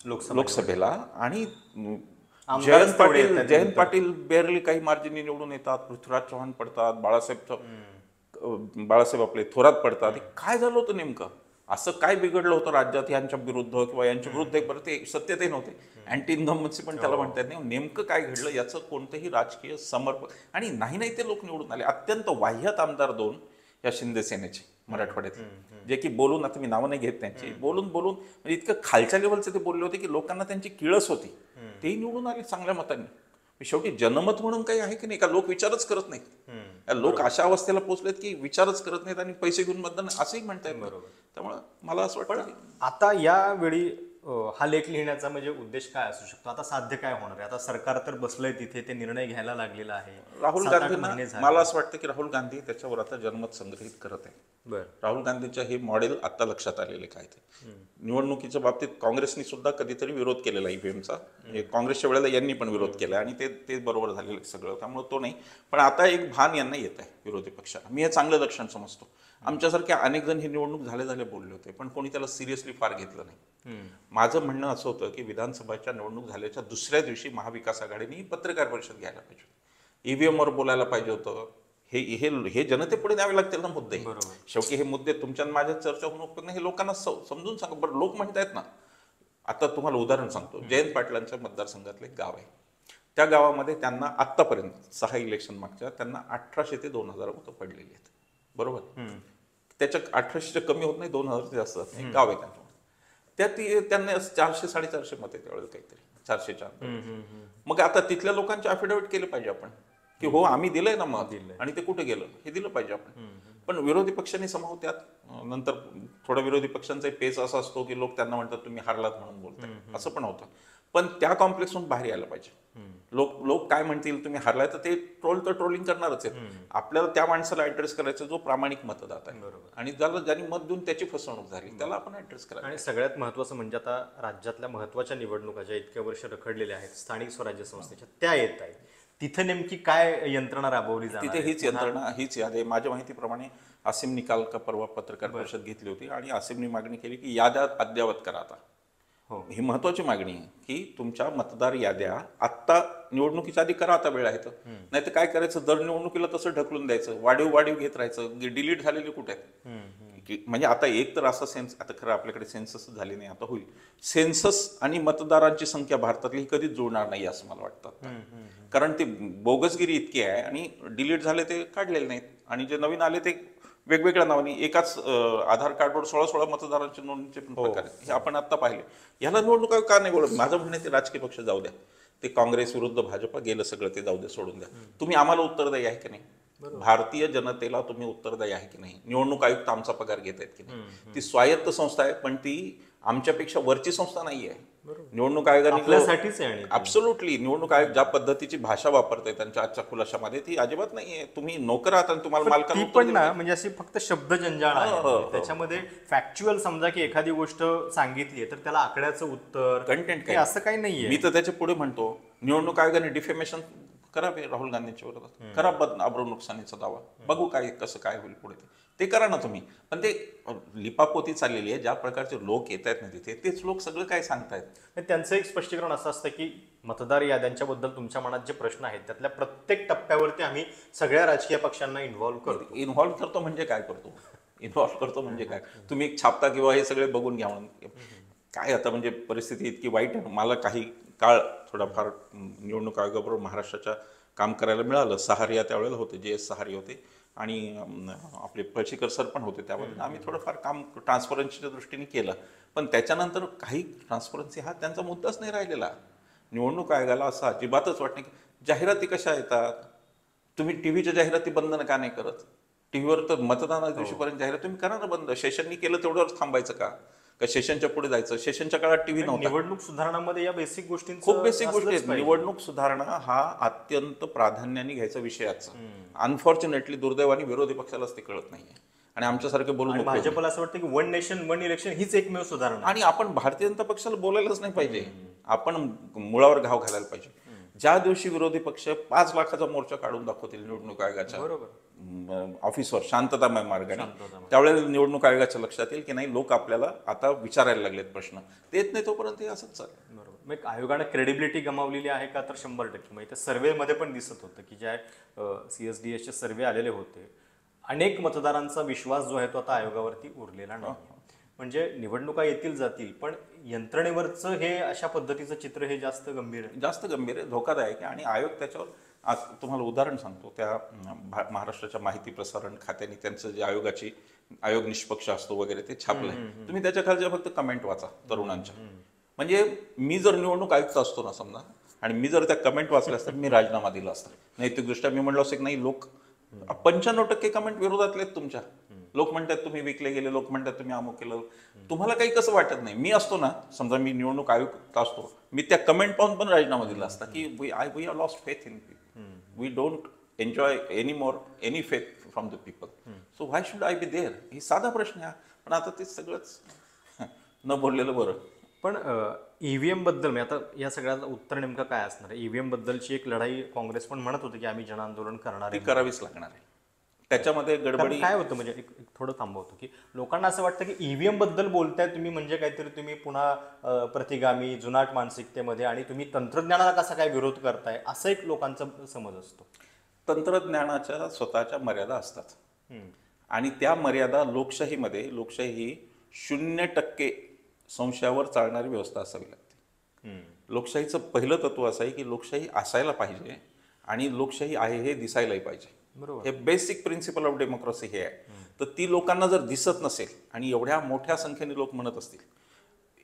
लोकसभेला, आणि जयंत पाटील बेअरली काही मार्जिनी निवडून येतात, पृथ्वीराज चव्हाण पडतात, बाळासाहेब आपले थोरात पडतात. काय झालं होतं नेमकं? असं काय बिघडलं होतं राज्यात यांच्या विरुद्ध किंवा यांच्या विरुद्ध? बरं, ते सत्य ते नव्हते, अँटी इन्कम्बन्सी पण त्याला म्हणतात नाही. नेमकं काय घडलं याचं कोणतंही राजकीय समर्पण, आणि नाही ते लोक निवडून आले. अत्यंत वाह्यात आमदार 2 या शिंदे सेनेचे मराठवाड्यातले, जे की बोलून, आता मी नावं नाही घेत त्यांची, बोलून म्हणजे इतकं खालच्या लेवलचे ते बोलले होते की लोकांना त्यांची किळस होती. तेही निवडून आले चांगल्या मतांनी. शेवटी जनमत म्हणून काही आहे की नाही का? लोक विचारच करत नाहीत. लोक अशा अवस्थेला पोहोचलेत की विचारच करत नाहीत आणि पैसे घेऊन मतदान असंही म्हणतायत. बरोबर. त्यामुळे मला असं वाटतं आता यावेळी हा लेख लिहिण्याचा म्हणजे उद्देश काय असू शकतो? आता साध्य काय होणार आहे? आता सरकार तर बसलंय तिथे, ते निर्णय घ्यायला लागलेला आहे. राहुल गांधींना, मला असं वाटतं की राहुल गांधी त्याच्यावर आता जनमत संग्रहित करत आहे. राहुल गांधीचं हे मॉडेल आता लक्षात आलेले काय ते. निवडणुकीच्या बाबतीत काँग्रेसनी सुद्धा कधीतरी विरोध केलेला ईव्हीएमचा. काँग्रेसच्या वेळेला यांनी पण विरोध केला आणि ते बरोबर झालेलं सगळं, त्यामुळे तो नाही. पण आता एक भान यांना येत आहे विरोधी पक्षाला. मी हे चांगलं लक्षण समजतो. आमच्यासारखे अनेक जण ही निवडणूक झाले बोलले होते, पण कोणी त्याला सिरियसली फार घेतलं नाही. माझं म्हणणं असं होतं की विधानसभाच्या निवडणूक झाल्याच्या दुसऱ्या दिवशी महाविकास आघाडीने पत्रकार परिषद घ्यायला पाहिजे, ईव्हीएमवर बोलायला पाहिजे होतं. हे जनतेपुढे न्यावे लागतील ना मुद्दे. शेवटी हे मुद्दे तुमच्या माझ्या चर्चा होऊन उपयोग नाही, हे लोकांना समजून सांगा. बरं, लोक म्हणतायत ना, आता तुम्हाला उदाहरण सांगतो. जयंत पाटलांच्या मतदारसंघातलं एक गाव आहे, त्या गावामध्ये त्यांना आत्तापर्यंत 6 इलेक्शन मागच्या त्यांना 1800 ते 2000 मतं पडलेली आहेत. बरोबर. त्याच्या 1800च्या कमी होत नाही, 2000 जास्त गाव आहे त्यांच्यामध्ये. त्यांना 400-450 मते त्यावेळेला काहीतरी 404. मग आता तिथल्या लोकांचे अफिडेव्हिट केले पाहिजे आपण की हो आम्ही दिलंय ना मत, आणि ते कुठे गेलं हे दिलं पाहिजे आपण. पण विरोधी पक्षांनी समाव त्यात नंतर थोडा विरोधी पक्षांचा पेच असा असतो की लोक त्यांना म्हणतात तुम्ही हारलात म्हणून बोलताय, असं पण होतं. पण त्या कॉम्प्लेक्सहून बाहेर यायला पाहिजे. लोक काय म्हणतील तुम्ही हारलाय, तर ते ट्रोलिंग करणारच आहेत. आपल्याला त्या माणसाला ऍड्रेस करायचं जो प्रामाणिक मतदाता आहे, आणि ज्यांनी मत देऊन त्याची फसवणूक झाली त्याला आपण ऍड्रेस करायचं. आणि सगळ्यात महत्वाचं म्हणजे आता राज्यातल्या महत्वाच्या निवडणुका ज्या इतक्या वर्ष रखडलेल्या आहेत, स्थानिक स्वराज्य संस्थेच्या, त्या येत आहेत. तिथे नेमकी काय यंत्रणा राबवली जाणार? तिथे हीच यंत्रणा, हीच यादी. माझ्या माहितीप्रमाणे आसिम निकाल का परवा पत्रकार परिषद घेतली होती आणि आसिमने मागणी केली की याद्या अद्ययावत करा आता. ही महत्वाची मागणी आहे की तुमच्या मतदार याद्या आत्ता निवडणुकीच्या आधी करा, आता वेळ आहे तर. नाही तर काय करायचं, दर निवडणुकीला तसं ढकलून द्यायचं, वाढीव घेत राहायचं. डिलीट झालेले कुठे आहेत? म्हणजे आता एक तर असा सेन्स, आता खरं आपल्याकडे सेन्सस झाली नाही, आता होईल. सेन्सस आणि मतदारांची संख्या भारतातली कधीच जुळणार नाही असं मला वाटतं. कारण ते बोगसगिरी इतकी आहे, आणि डिलीट झाले ते काढलेले नाहीत, आणि जे नवीन आले ते वेगवेगळ्या नावाने एकाच आधार कार्डवर 16 मतदारांच्या नोंदणीचे पण प्रकार आहेत. हे आपण आता पाहिले. याला निवडणूक आयोग का नाही बोलत? माझं म्हणणं ते राजकीय पक्ष जाऊ द्या, ते काँग्रेस विरुद्ध भाजपा गेलं सगळं, ते जाऊ द्या, सोडून द्या. तुम्ही आम्हाला उत्तरदायी आहे की नाही? भारतीय जनतेला तुम्ही उत्तरदायी आहे की नाही? निवडणूक आयुक्त आमचा पगार घेत आहेत की नाही? ती स्वायत्त संस्था आहे, पण ती आमच्यापेक्षा वरची संस्था नाही आहे. निवडणूक आयोगाने ऍब्सोल्युटली, निवडणूक आयोग ज्या पद्धतीची भाषा वापरते त्यांच्या आजच्या खुलाशामध्ये, ती अजिबात नाहीये. तुम्ही नोकर आहात आणि तुम्हाला मालकाला पण ना, म्हणजे अशी फक्त शब्द जंजाळ आहे त्याच्यामध्ये. फॅक्च्युअल समजा की एखादी गोष्ट सांगितली तर त्याला आकड्याचं उत्तर, कंटेंट काय असं काही नाहीये. मी तर त्याच्या पुढे म्हणतो, निवडणूक आयोगाने डिफेमेशन करावे राहुल गांधींच्या विरोधात, करा अब्रू नुकसानीचा दावा, बघू काय कसं काय होईल पुढे, ते करा ना तुम्ही. पण ते लिपापोती चाललेली आहे. ज्या प्रकारचे लोक येत आहेत ना तिथे, तेच लोक सगळं काय सांगतायत. त्यांचं एक स्पष्टीकरण असं असतं की मतदार याद्यांच्या बद्दल तुमच्या मनात जे प्रश्न आहेत त्यातल्या प्रत्येक टप्प्यावरती आम्ही सगळ्या राजकीय पक्षांना इन्व्हॉल्व्ह करतो. इन्व्हॉल्व्ह करतो म्हणजे काय करतो? इन्व्हॉल्व्ह करतो म्हणजे काय? तुम्ही एक छापता किंवा हे सगळे बघून घ्या म्हणून काय? आता म्हणजे परिस्थिती इतकी वाईट आहे. मला काही काळ थोडाफार निवडणूक आयोगाबरोबर महाराष्ट्राच्या काम करायला मिळालं. सहारिया त्यावेळेला होते, JS सहारिया होते, आणि आपले पळशीकर सर पण होते त्यामध्ये, आम्ही थोडंफार काम ट्रान्सपरन्सीच्या दृष्टीने केलं. पण त्याच्यानंतर काही ट्रान्सपरन्सी हा त्यांचा मुद्दाच नाही राहिलेला. निवडणूक आयोगाला असं अजिबातच वाटत नाही की जाहिराती कशा येतात, तुम्ही टीव्हीच्या जाहिराती बंद का नाही करत? टीव्हीवर तर मतदाना दिवशीपर्यंत जाहिरात तुम्ही करा ना बंद. सेशननी केलं तेवढंच थांबायचं का सेशनच्या पुढे जायचं? सेशनच्या काळात टीव्ही नव्हता. निवडणूक सुधारणामध्ये या बेसिक गोष्टी खूप बेसिक गोष्टी आहेत. निवडणूक सुधारणा हा अत्यंत प्राधान्याने घ्यायचा विषय आजचा. अनफॉर्च्युनेटली दुर्दैवाने विरोधी पक्षालाच ते कळत नाहीये आणि आमच्यासारखे बोलून उपयोग नाही. भाजपला असं वाटतं की वन नेशन वन इलेक्शन हीच एकमेव सुधारणा आणि आपण भारतीय जनता पक्षाला बोलायलाच नाही पाहिजे. आपण मुळावर घाव घालायला पाहिजे. ज्या दिवशी विरोधी पक्ष 5 लाखाचा मोर्चा काढून दाखवतील निवडणूक आयोगाच्या ऑफिसवर शांततामय मार्गाने, त्यावेळेला निवडणूक आयोगाच्या लक्षात येईल की नाही लोक आपल्याला आता विचारायला लागलेत प्रश्न. ते येत नाही तोपर्यंत हे असंच चालेल. बरोबर. मग आयोगाने क्रेडिबिलिटी गमावलेली आहे का? तर 100%. म्हणजे त्या सर्व्हेमध्ये पण दिसत होतं की ज्या CSDSचे सर्व्हे आलेले होते, अनेक मतदारांचा विश्वास जो आहे तो आता आयोगावरती उरलेला नाही. म्हणजे निवडणुका येतील जातील, पण यंत्रणेवरचं हे अशा पद्धतीचं चित्र हे जास्त गंभीर आहे, धोकादायक आहे. आणि आयोग त्याच्यावर, आज तुम्हाला उदाहरण सांगतो, त्या महाराष्ट्राच्या माहिती प्रसारण खात्याने त्यांचं जे आयोग निष्पक्ष असतो वगैरे ते छापलंय. तुम्ही त्याच्या खालच्या फक्त कमेंट वाचा तरुणांच्या. म्हणजे मी जर निवडणूक आयुक्त असतो ना समजा, आणि मी जर त्या कमेंट वाचल्या असतात, मी राजीनामा दिला असता. नैतिकदृष्ट्या मी म्हणलो असं की नाही, लोक 95% कमेंट विरोधातले तुमच्या. लोक म्हणतात तुम्ही विकले गेले, लोक म्हणतात तुम्ही अमुक केलं. तुम्हाला काही कसं वाटत नाही? मी असतो ना समजा, मी निवडणूक आयुक्त असतो, मी त्या कमेंट पाहून पण राजीनामा दिला असता की we are lost faith in people. We don't enjoy any more any faith from the people. So why should I be there? ही साधा प्रश्न आहे. पण आता ते सगळंच न बोललेलं बरं. पण EVM बद्दल आता या सगळ्याचं उत्तर नेमकं काय असणार आहे? EVM बद्दलची एक लढाई काँग्रेस पण म्हणत होती की आम्ही जनआंदोलन करणार ती करावीच लागणार आहे. त्याच्यामध्ये गडबडी काय होतं? म्हणजे एक थोडं थांबवतो की लोकांना असं वाटतं की EVM बद्दल बोलताय तुम्ही म्हणजे काहीतरी तुम्ही पुन्हा प्रतिगामी जुनाट मानसिकतेमध्ये, आणि तुम्ही तंत्रज्ञानाला कसा काय विरोध करताय असं एक लोकांचा समज असतो. तंत्रज्ञानाच्या स्वतःच्या मर्यादा असतात आणि त्या मर्यादा लोकशाही ही 0% संशयावर चालणारी व्यवस्था असावी लागते. लोकशाहीचं पहिलं तत्व असं आहे की लोकशाही असायला पाहिजे आणि लोकशाही आहे हे दिसायलाही पाहिजे. हे बेसिक प्रिन्सिपल ऑफ डेमोक्रेसी हे आहे. तर ती लोकांना जर दिसत नसेल आणि एवढ्या मोठ्या संख्येने लोक म्हणत असतील,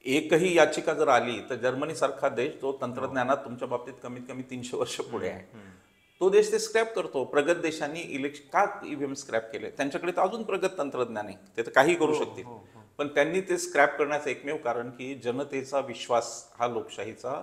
एकही याचिका जर आली तर जर्मनी सारखा देश जो तंत्रज्ञानात तुमच्या बाबतीत कमीत कमी 300 वर्ष पुढे आहे, तो देश ते स्क्रॅप करतो. प्रगत देशांनी इलेक्शन का EVM स्क्रॅप केले? त्यांच्याकडे तर अजून प्रगत तंत्रज्ञान आहे, ते तर काही करू शकतील. पण त्यांनी ते स्क्रॅप करण्याचं एकमेव कारण की जनतेचा विश्वास हा लोकशाहीचा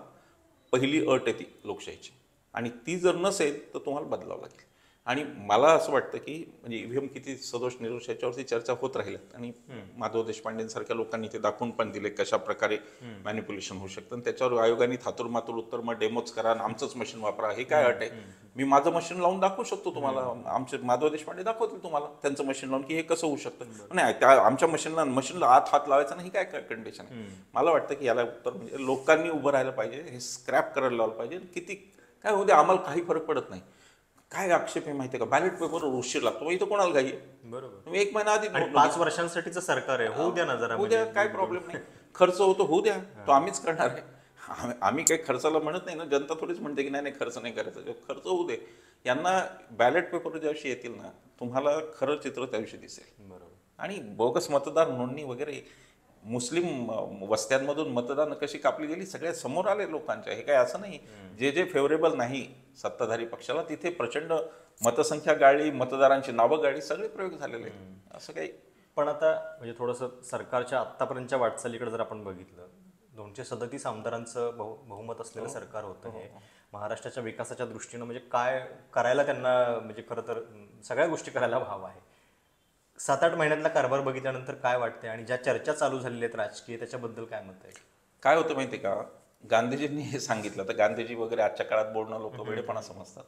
पहिली अट आहे ती लोकशाहीची, आणि ती जर नसेल तर तुम्हाला बदलावं लागेल. आणि मला असं वाटतं की म्हणजे EVM किती सदोष निर्दोष याच्यावरती चर्चा होत राहिल्या, आणि माधव देशपांडेंसारख्या लोकांनी ते दाखवून पण दिले कशा प्रकारे मॅनिप्युलेशन होऊ शकतं. आणि त्याच्यावर आयोगाने थातुरमातुर उत्तर, मग डेमोच करा, आमचंच मशीन वापरा, हे काय अट आहे? मी माझं मशीन लावून दाखवू शकतो तुम्हाला, आमचे माधव देशपांडे दाखवतील तुम्हाला त्यांचं मशीन लावून की हे कसं होऊ शकतं. नाही, त्या आमच्या मशीनला हात लावायचा नाही, काय कंडिशन आहे? मला वाटतं की याला उत्तर म्हणजे लोकांनी उभं राहायला पाहिजे, हे स्क्रॅप करायला लावलं पाहिजे. किती काय होते आम्हाला काही फरक पडत नाही. काय आक्षेप आहे माहिती आहे का? बॅलेट पेपर उशीर लागतो, इथं कोणाला घाई आहे? बरोबर. तुम्ही 1 महिना आधी 5 वर्षांसाठीचं सरकार आहे, होऊ द्या ना जरा. होऊ द्या, काय प्रॉब्लेम नाही. खर्च होतो, होऊ द्या, तो आम्हीच करणार आहे. आम्ही काही खर्चाला म्हणत नाही ना, जनता थोडीच म्हणते की नाही खर्च नाही करायचा. खर्च होऊ दे. यांना बॅलेट पेपर ज्या दिवशी येतील ना, तुम्हाला खरं चित्र त्या दिवशी दिसेल. बरोबर. आणि बोगस मतदार नोंदणी वगैरे, मुस्लिम वस्त्यांमधून मतदान कशी कापली गेली सगळ्या समोर आले लोकांच्या. हे काय असं नाही जे फेवरेबल नाही सत्ताधारी पक्षाला तिथे प्रचंड मतसंख्या गाळली, मतदारांची नावं गाळली, सगळे प्रयोग झालेले असं काही. पण आता म्हणजे थोडंसं सरकारच्या आत्तापर्यंतच्या वाटचालीकडे जर आपण बघितलं, 237 आमदारांचं बहुमत असलेलं सरकार होतं हे. महाराष्ट्राच्या विकासाच्या दृष्टीनं म्हणजे काय करायला त्यांना, म्हणजे खरं तर सगळ्या गोष्टी करायला हवं आहे. 7-8 महिन्यातला कारभार बघितल्यानंतर काय वाटतंय, आणि ज्या चर्चा चालू झालेल्या आहेत राजकीय, त्याच्याबद्दल काय मत आहे? काय होतं माहिती आहे का? गांधीजींनी हे सांगितलं, तर गांधीजी वगैरे आजच्या काळात बोलणं लोक वेडेपणा समजतात,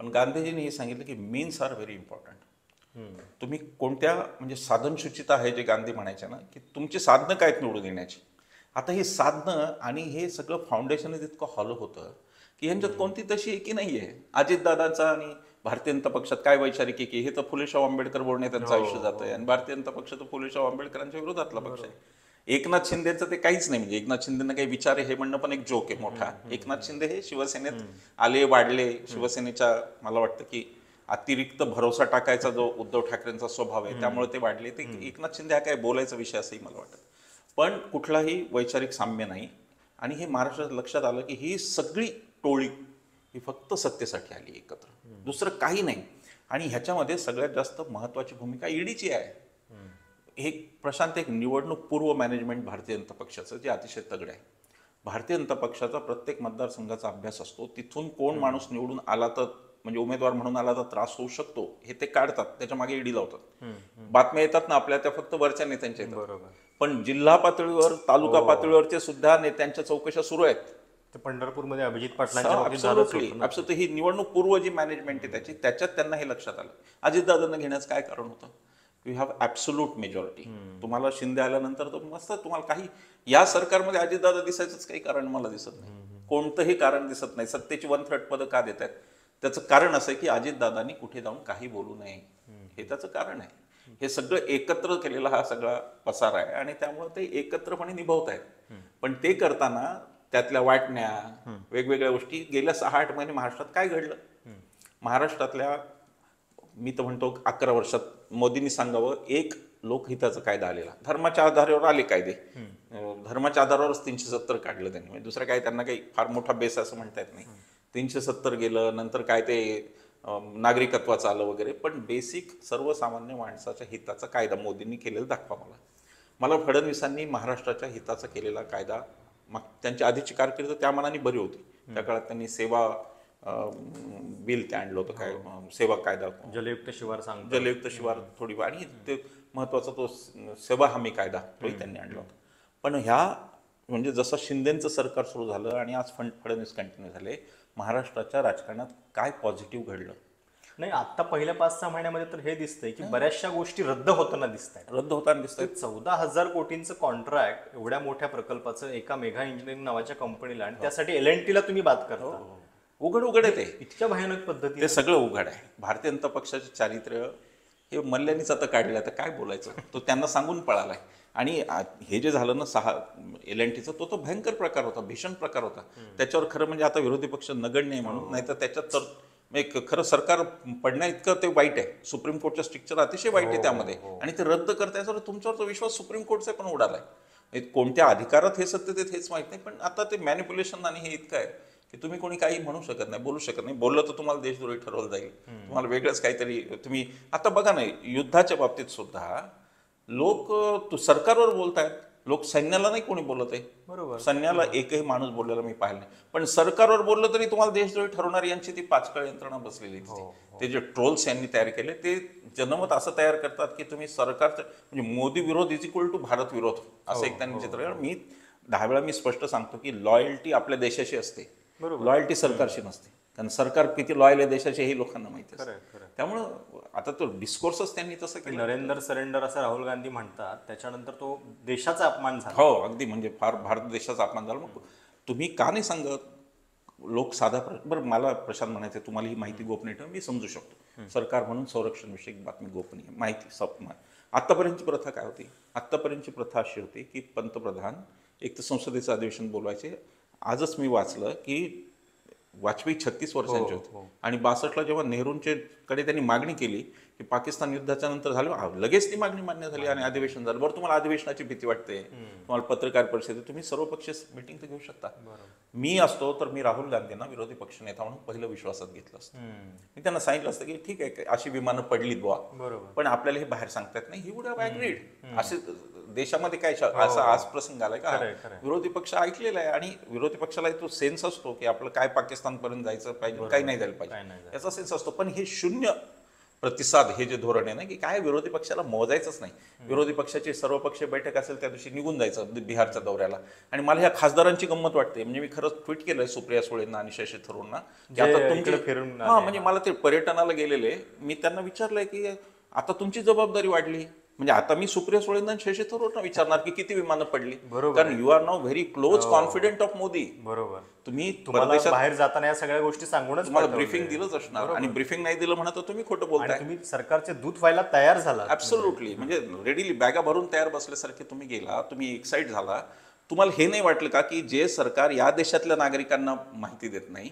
पण गांधीजींनी हे सांगितलं की मीन्स आर व्हेरी इम्पॉर्टंट. तुम्ही कोणत्या म्हणजे साधनसूचिता आहे जे गांधी म्हणायचे ना, की तुमची साधनं काय निवडून येण्याची. आता ही साधनं आणि हे सगळं फाउंडेशनच इतकं हॉलो होतं की यांच्यात कोणती तशी एकी नाही आहे. अजितदादांचा आणि भारतीय जनता पक्षात काय वैचारिक एकी, हे तर फुले शाहू आंबेडकर बोलणे त्यांचं आयुष्य जात आहे, आणि भारतीय जनता पक्ष तर फुले शाहू आंबेडकरांच्या विरोधातला पक्ष आहे. एकनाथ शिंदेचं ते काहीच नाही. म्हणजे एकनाथ शिंदेना काही विचार आहे हे म्हणणं पण एक जोक आहे मोठा. एकनाथ शिंदे हे शिवसेनेत आले, वाढले, शिवसेनेच्या मला वाटतं की अतिरिक्त भरोसा टाकायचा जो उद्धव ठाकरेंचा स्वभाव आहे त्यामुळे ते वाढले. ते एकनाथ शिंदे हा काय बोलायचा विषय असंही मला वाटत. पण कुठलाही वैचारिक साम्य नाही. आणि हे महाराष्ट्रात लक्षात आलं की ही सगळी टोळी ही फक्त सत्तेसाठी आली एकत्र, दुसरं काही नाही. आणि ह्याच्यामध्ये सगळ्यात जास्त महत्वाची भूमिका ईडीची आहे. हे प्रशांत एक निवडणूक पूर्व मॅनेजमेंट भारतीय जनता पक्षाचं जे अतिशय तगडं आहे. भारतीय जनता पक्षाचा प्रत्येक मतदारसंघाचा अभ्यास असतो. तिथून कोण माणूस निवडून आला तर म्हणजे उमेदवार म्हणून आला तर त्रास होऊ शकतो हे ते काढतात, त्याच्या मागे ईडी लावतात. बातम्या येतात ना आपल्या त्या फक्त वरच्या नेत्यांच्या येतात. बरोबर. पण जिल्हा पातळीवर तालुका पातळीवरचे सुद्धा नेत्यांच्या चौकशा सुरू आहेत. ते पंढरपूरमध्ये अभिजित पाटलांच्या बाबतीत झालंच होतं ना. ऍब्सोल्युटली ही निवडणूक पूर्व जी मॅनेजमेंट आहे त्याच्यात त्यांना हे लक्षात आलं. अजितदादांना घेण्याचं काय कारण होतं? You have absolute majority. तुम्हाला शिंदे आल्यानंतर तो मस्त तुम्हाला काही या सरकारमध्ये अजितदादा दिसायचंच काही कारण मला दिसत नाही. कोणतंही कारण दिसत नाही. सत्तेची 1/3 पदं का देत आहेत? त्याचं कारण असं आहे की अजितदादांनी कुठे जाऊन काही बोलू नये, हे त्याचं कारण आहे. हे सगळं एकत्र केलेला हा सगळा पसार आहे आणि त्यामुळे ते एकत्रपणे निभावत आहेत. पण ते करताना त्यातल्या वाटण्या वेगवेगळ्या गोष्टी गेल्या 6-8 महिने महाराष्ट्रात काय घडलं? महाराष्ट्रातल्या मी तर म्हणतो 11 वर्षात मोदींनी सांगावं एक लोकहिताचा कायदा आलेला. धर्माच्या आधारावर आले कायदे, धर्माच्या आधारावरच 370 काढलं त्यांनी. म्हणजे दुसरं काय त्यांना काही फार मोठा बेस असं म्हणता येत नाही. 370 गेलं, नंतर काय ते नागरिकत्वाचं आलं वगैरे. पण बेसिक सर्वसामान्य माणसाच्या हिताचा कायदा मोदींनी केलेला दाखवा मला. फडणवीसांनी महाराष्ट्राच्या हिताचा केलेला कायदा, मग त्यांची आधीची कारकीर्द त्या मानाने बरी होती. त्या काळात त्यांनी सेवा बिल ते आणलं होतं, काय सेवा कायदा, जलयुक्त शिवार जलयुक्त शिवार थोडी, आणि ते महत्वाचा तो सेवा हमी कायदा तोही त्यांनी आणला होता. पण ह्या म्हणजे जसं शिंदेचं सरकार सुरू झालं आणि आज फडणवीस कंटिन्यू झाले, महाराष्ट्राच्या राजकारणात काय पॉझिटिव्ह घडलं नाही. आता पहिल्या 5-6 महिन्यामध्ये तर हे दिसतंय की बऱ्याचशा गोष्टी रद्द होताना दिसत आहेत. रद्द होताना दिसतंय. 14,000 कोटींचं कॉन्ट्रॅक्ट एवढ्या मोठ्या प्रकल्पाचं एका मेघा इंजिनिअरिंग नावाच्या कंपनीला, आणि त्यासाठी LNT ला तुम्ही बात करता. उघड आहे ते. इतक्या भयानक पद्धती ते सगळं उघड आहे. भारतीय जनता पक्षाचे चारित्र्य हे मल्ल्यानीच आता काढलं. आता काय बोलायचं? तो त्यांना सांगून पळालाय. आणि हे जे झालं ना LNTचं, तो भयंकर प्रकार होता, भीषण प्रकार होता. त्याच्यावर खरं म्हणजे आता विरोधी पक्ष नगण्य आहे म्हणून, नाही तर त्याच्यात तर खरं सरकार पडण्या इतकं ते वाईट आहे. सुप्रीम कोर्टचं स्ट्रक्चर अतिशय वाईट आहे त्यामध्ये. आणि ते रद्द करतायचं तुमच्यावरचा विश्वास सुप्रीम कोर्टचा पण उडालाय. कोणत्या अधिकारात हे सत्य देत हेच माहित नाही. पण आता ते मॅनिप्युलेशन आणि हे इतकं आहे की तुम्ही कोणी काही म्हणू शकत नाही, बोलू शकत नाही. बोललं तर तुम्हाला देशद्रोही ठरवलं जाईल, तुम्हाला वेगळंच काहीतरी. तुम्ही आता बघा ना, युद्धाच्या बाबतीत सुद्धा लोक सरकारवर बोलतायत, लोक सैन्याला नाही कोणी बोलत आहे. बरोबर. सैन्याला एकही माणूस बोललेला मी पाहिलं नाही. पण सरकारवर बोललं तरी तुम्हाला देशद्रोही ठरवणार यांची ती पाचकळ यंत्रणा बसलेली दिसते. ते जे ट्रोल्स यांनी तयार केले ते जनमत असं तयार करतात की तुम्ही सरकारचं म्हणजे मोदी विरोध इज इक्वल टू भारत विरोध असं एक त्यांनी चित्र. मी 10 वेळा मी स्पष्ट सांगतो की लॉयल्टी आपल्या देशाशी असते, लॉयल्टी सरकारशी नसते. कारण सरकार किती लॉयल आहे देशाचे हे लोकांना माहिती असतं. त्यामुळं आता तो डिस्कोर्सच त्यांनी तसं केलं. नरेंद्र सरेंडर असं राहुल गांधी म्हणतात, त्याच्यानंतर तो देशाचा अपमान झाला. हो अगदी, म्हणजे फार भारत देशाचा अपमान झाला. मग तुम्ही का नाही सांगत? लोक साधा बरं, मला प्रशांत म्हणायचं तुम्हाला ही माहिती गोपनीय ठेवा, मी समजू शकतो. सरकार म्हणून संरक्षण विषयक बातमी गोपनीय माहिती. आतापर्यंतची प्रथा काय होती? आतापर्यंतची प्रथा अशी होती की पंतप्रधान एक तर संसदेचं अधिवेशन बोलवायचे. आजच मी वाचलं की वाजपेयी 36 वर्षांचे होते आणि 62ला जेव्हा नेहरूंचे कडे त्यांनी मागणी केली की पाकिस्तान युद्धाच्या नंतर झालं, लगेच ती मागणी मान्य झाली आणि अधिवेशन झालं. बरं, तुम्हाला अधिवेशनाची भीती वाटते, तुम्हाला पत्रकार परिषदेत तुम्ही सर्वपक्षीय मीटिंग तर घेऊ शकता. मी असतो तर मी राहुल गांधींना विरोधी पक्ष नेता म्हणून पहिलं विश्वासात घेतलं असतं. मी त्यांना सांगितलं असतं की ठीक आहे, अशी विमानं पडलीत बुवा, पण आपल्याला हे बाहेर सांगता येत नाही. He would have agreed. असे देशामध्ये काय असा आज प्रसंग आलाय का? विरोधी पक्ष ऐकलेला आहे आणि विरोधी पक्षाला तो सेन्स असतो की आपलं काय पाकिस्तानपर्यंत जायचं पाहिजे, काही नाही झालं पाहिजे, याचा सेन्स असतो. पण हे शून्य प्रतिसाद हे जे धोरण आहे ना की काय विरोधी पक्षाला मोजायचंच नाही. विरोधी पक्षाची सर्वपक्षीय बैठक असेल त्या दिवशी निघून जायचं बिहारच्या दौऱ्याला. आणि मला ह्या खासदारांची गंमत वाटते. म्हणजे मी खरंच ट्विट केलंय सुप्रिया सुळेंना आणि शशी थरूरना की आता तुमचे फिरून म्हणजे मला ते पर्यटनाला गेलेले, मी त्यांना विचारलंय की आता तुमची जबाबदारी वाढली. म्हणजे आता मी सुप्रिया सुळेंना आणि शशी थरूरना विचारणार की किती विमानं पडली. कारण you are now very close confident of Modi. बरोबर. तुम्हाला बाहेर जाताना या सगळ्या गोष्टी सांगूनच तुम्हाला ब्रीफिंग दिलंच असणार आणि ब्रीफिंग नाही दिलं म्हणा तर तुम्ही खोटं बोलताय. तुम्ही सरकारचे दूत व्हायला तयार झाला. ऍब्सोल्युटली. म्हणजे रेडीली बॅगा भरून तयार बसल्यासारखे तुम्ही गेला, तुम्ही एक्साइट झाला. तुम्हाला हे नाही वाटलं का की जे सरकार या देशातल्या नागरिकांना माहिती देत नाही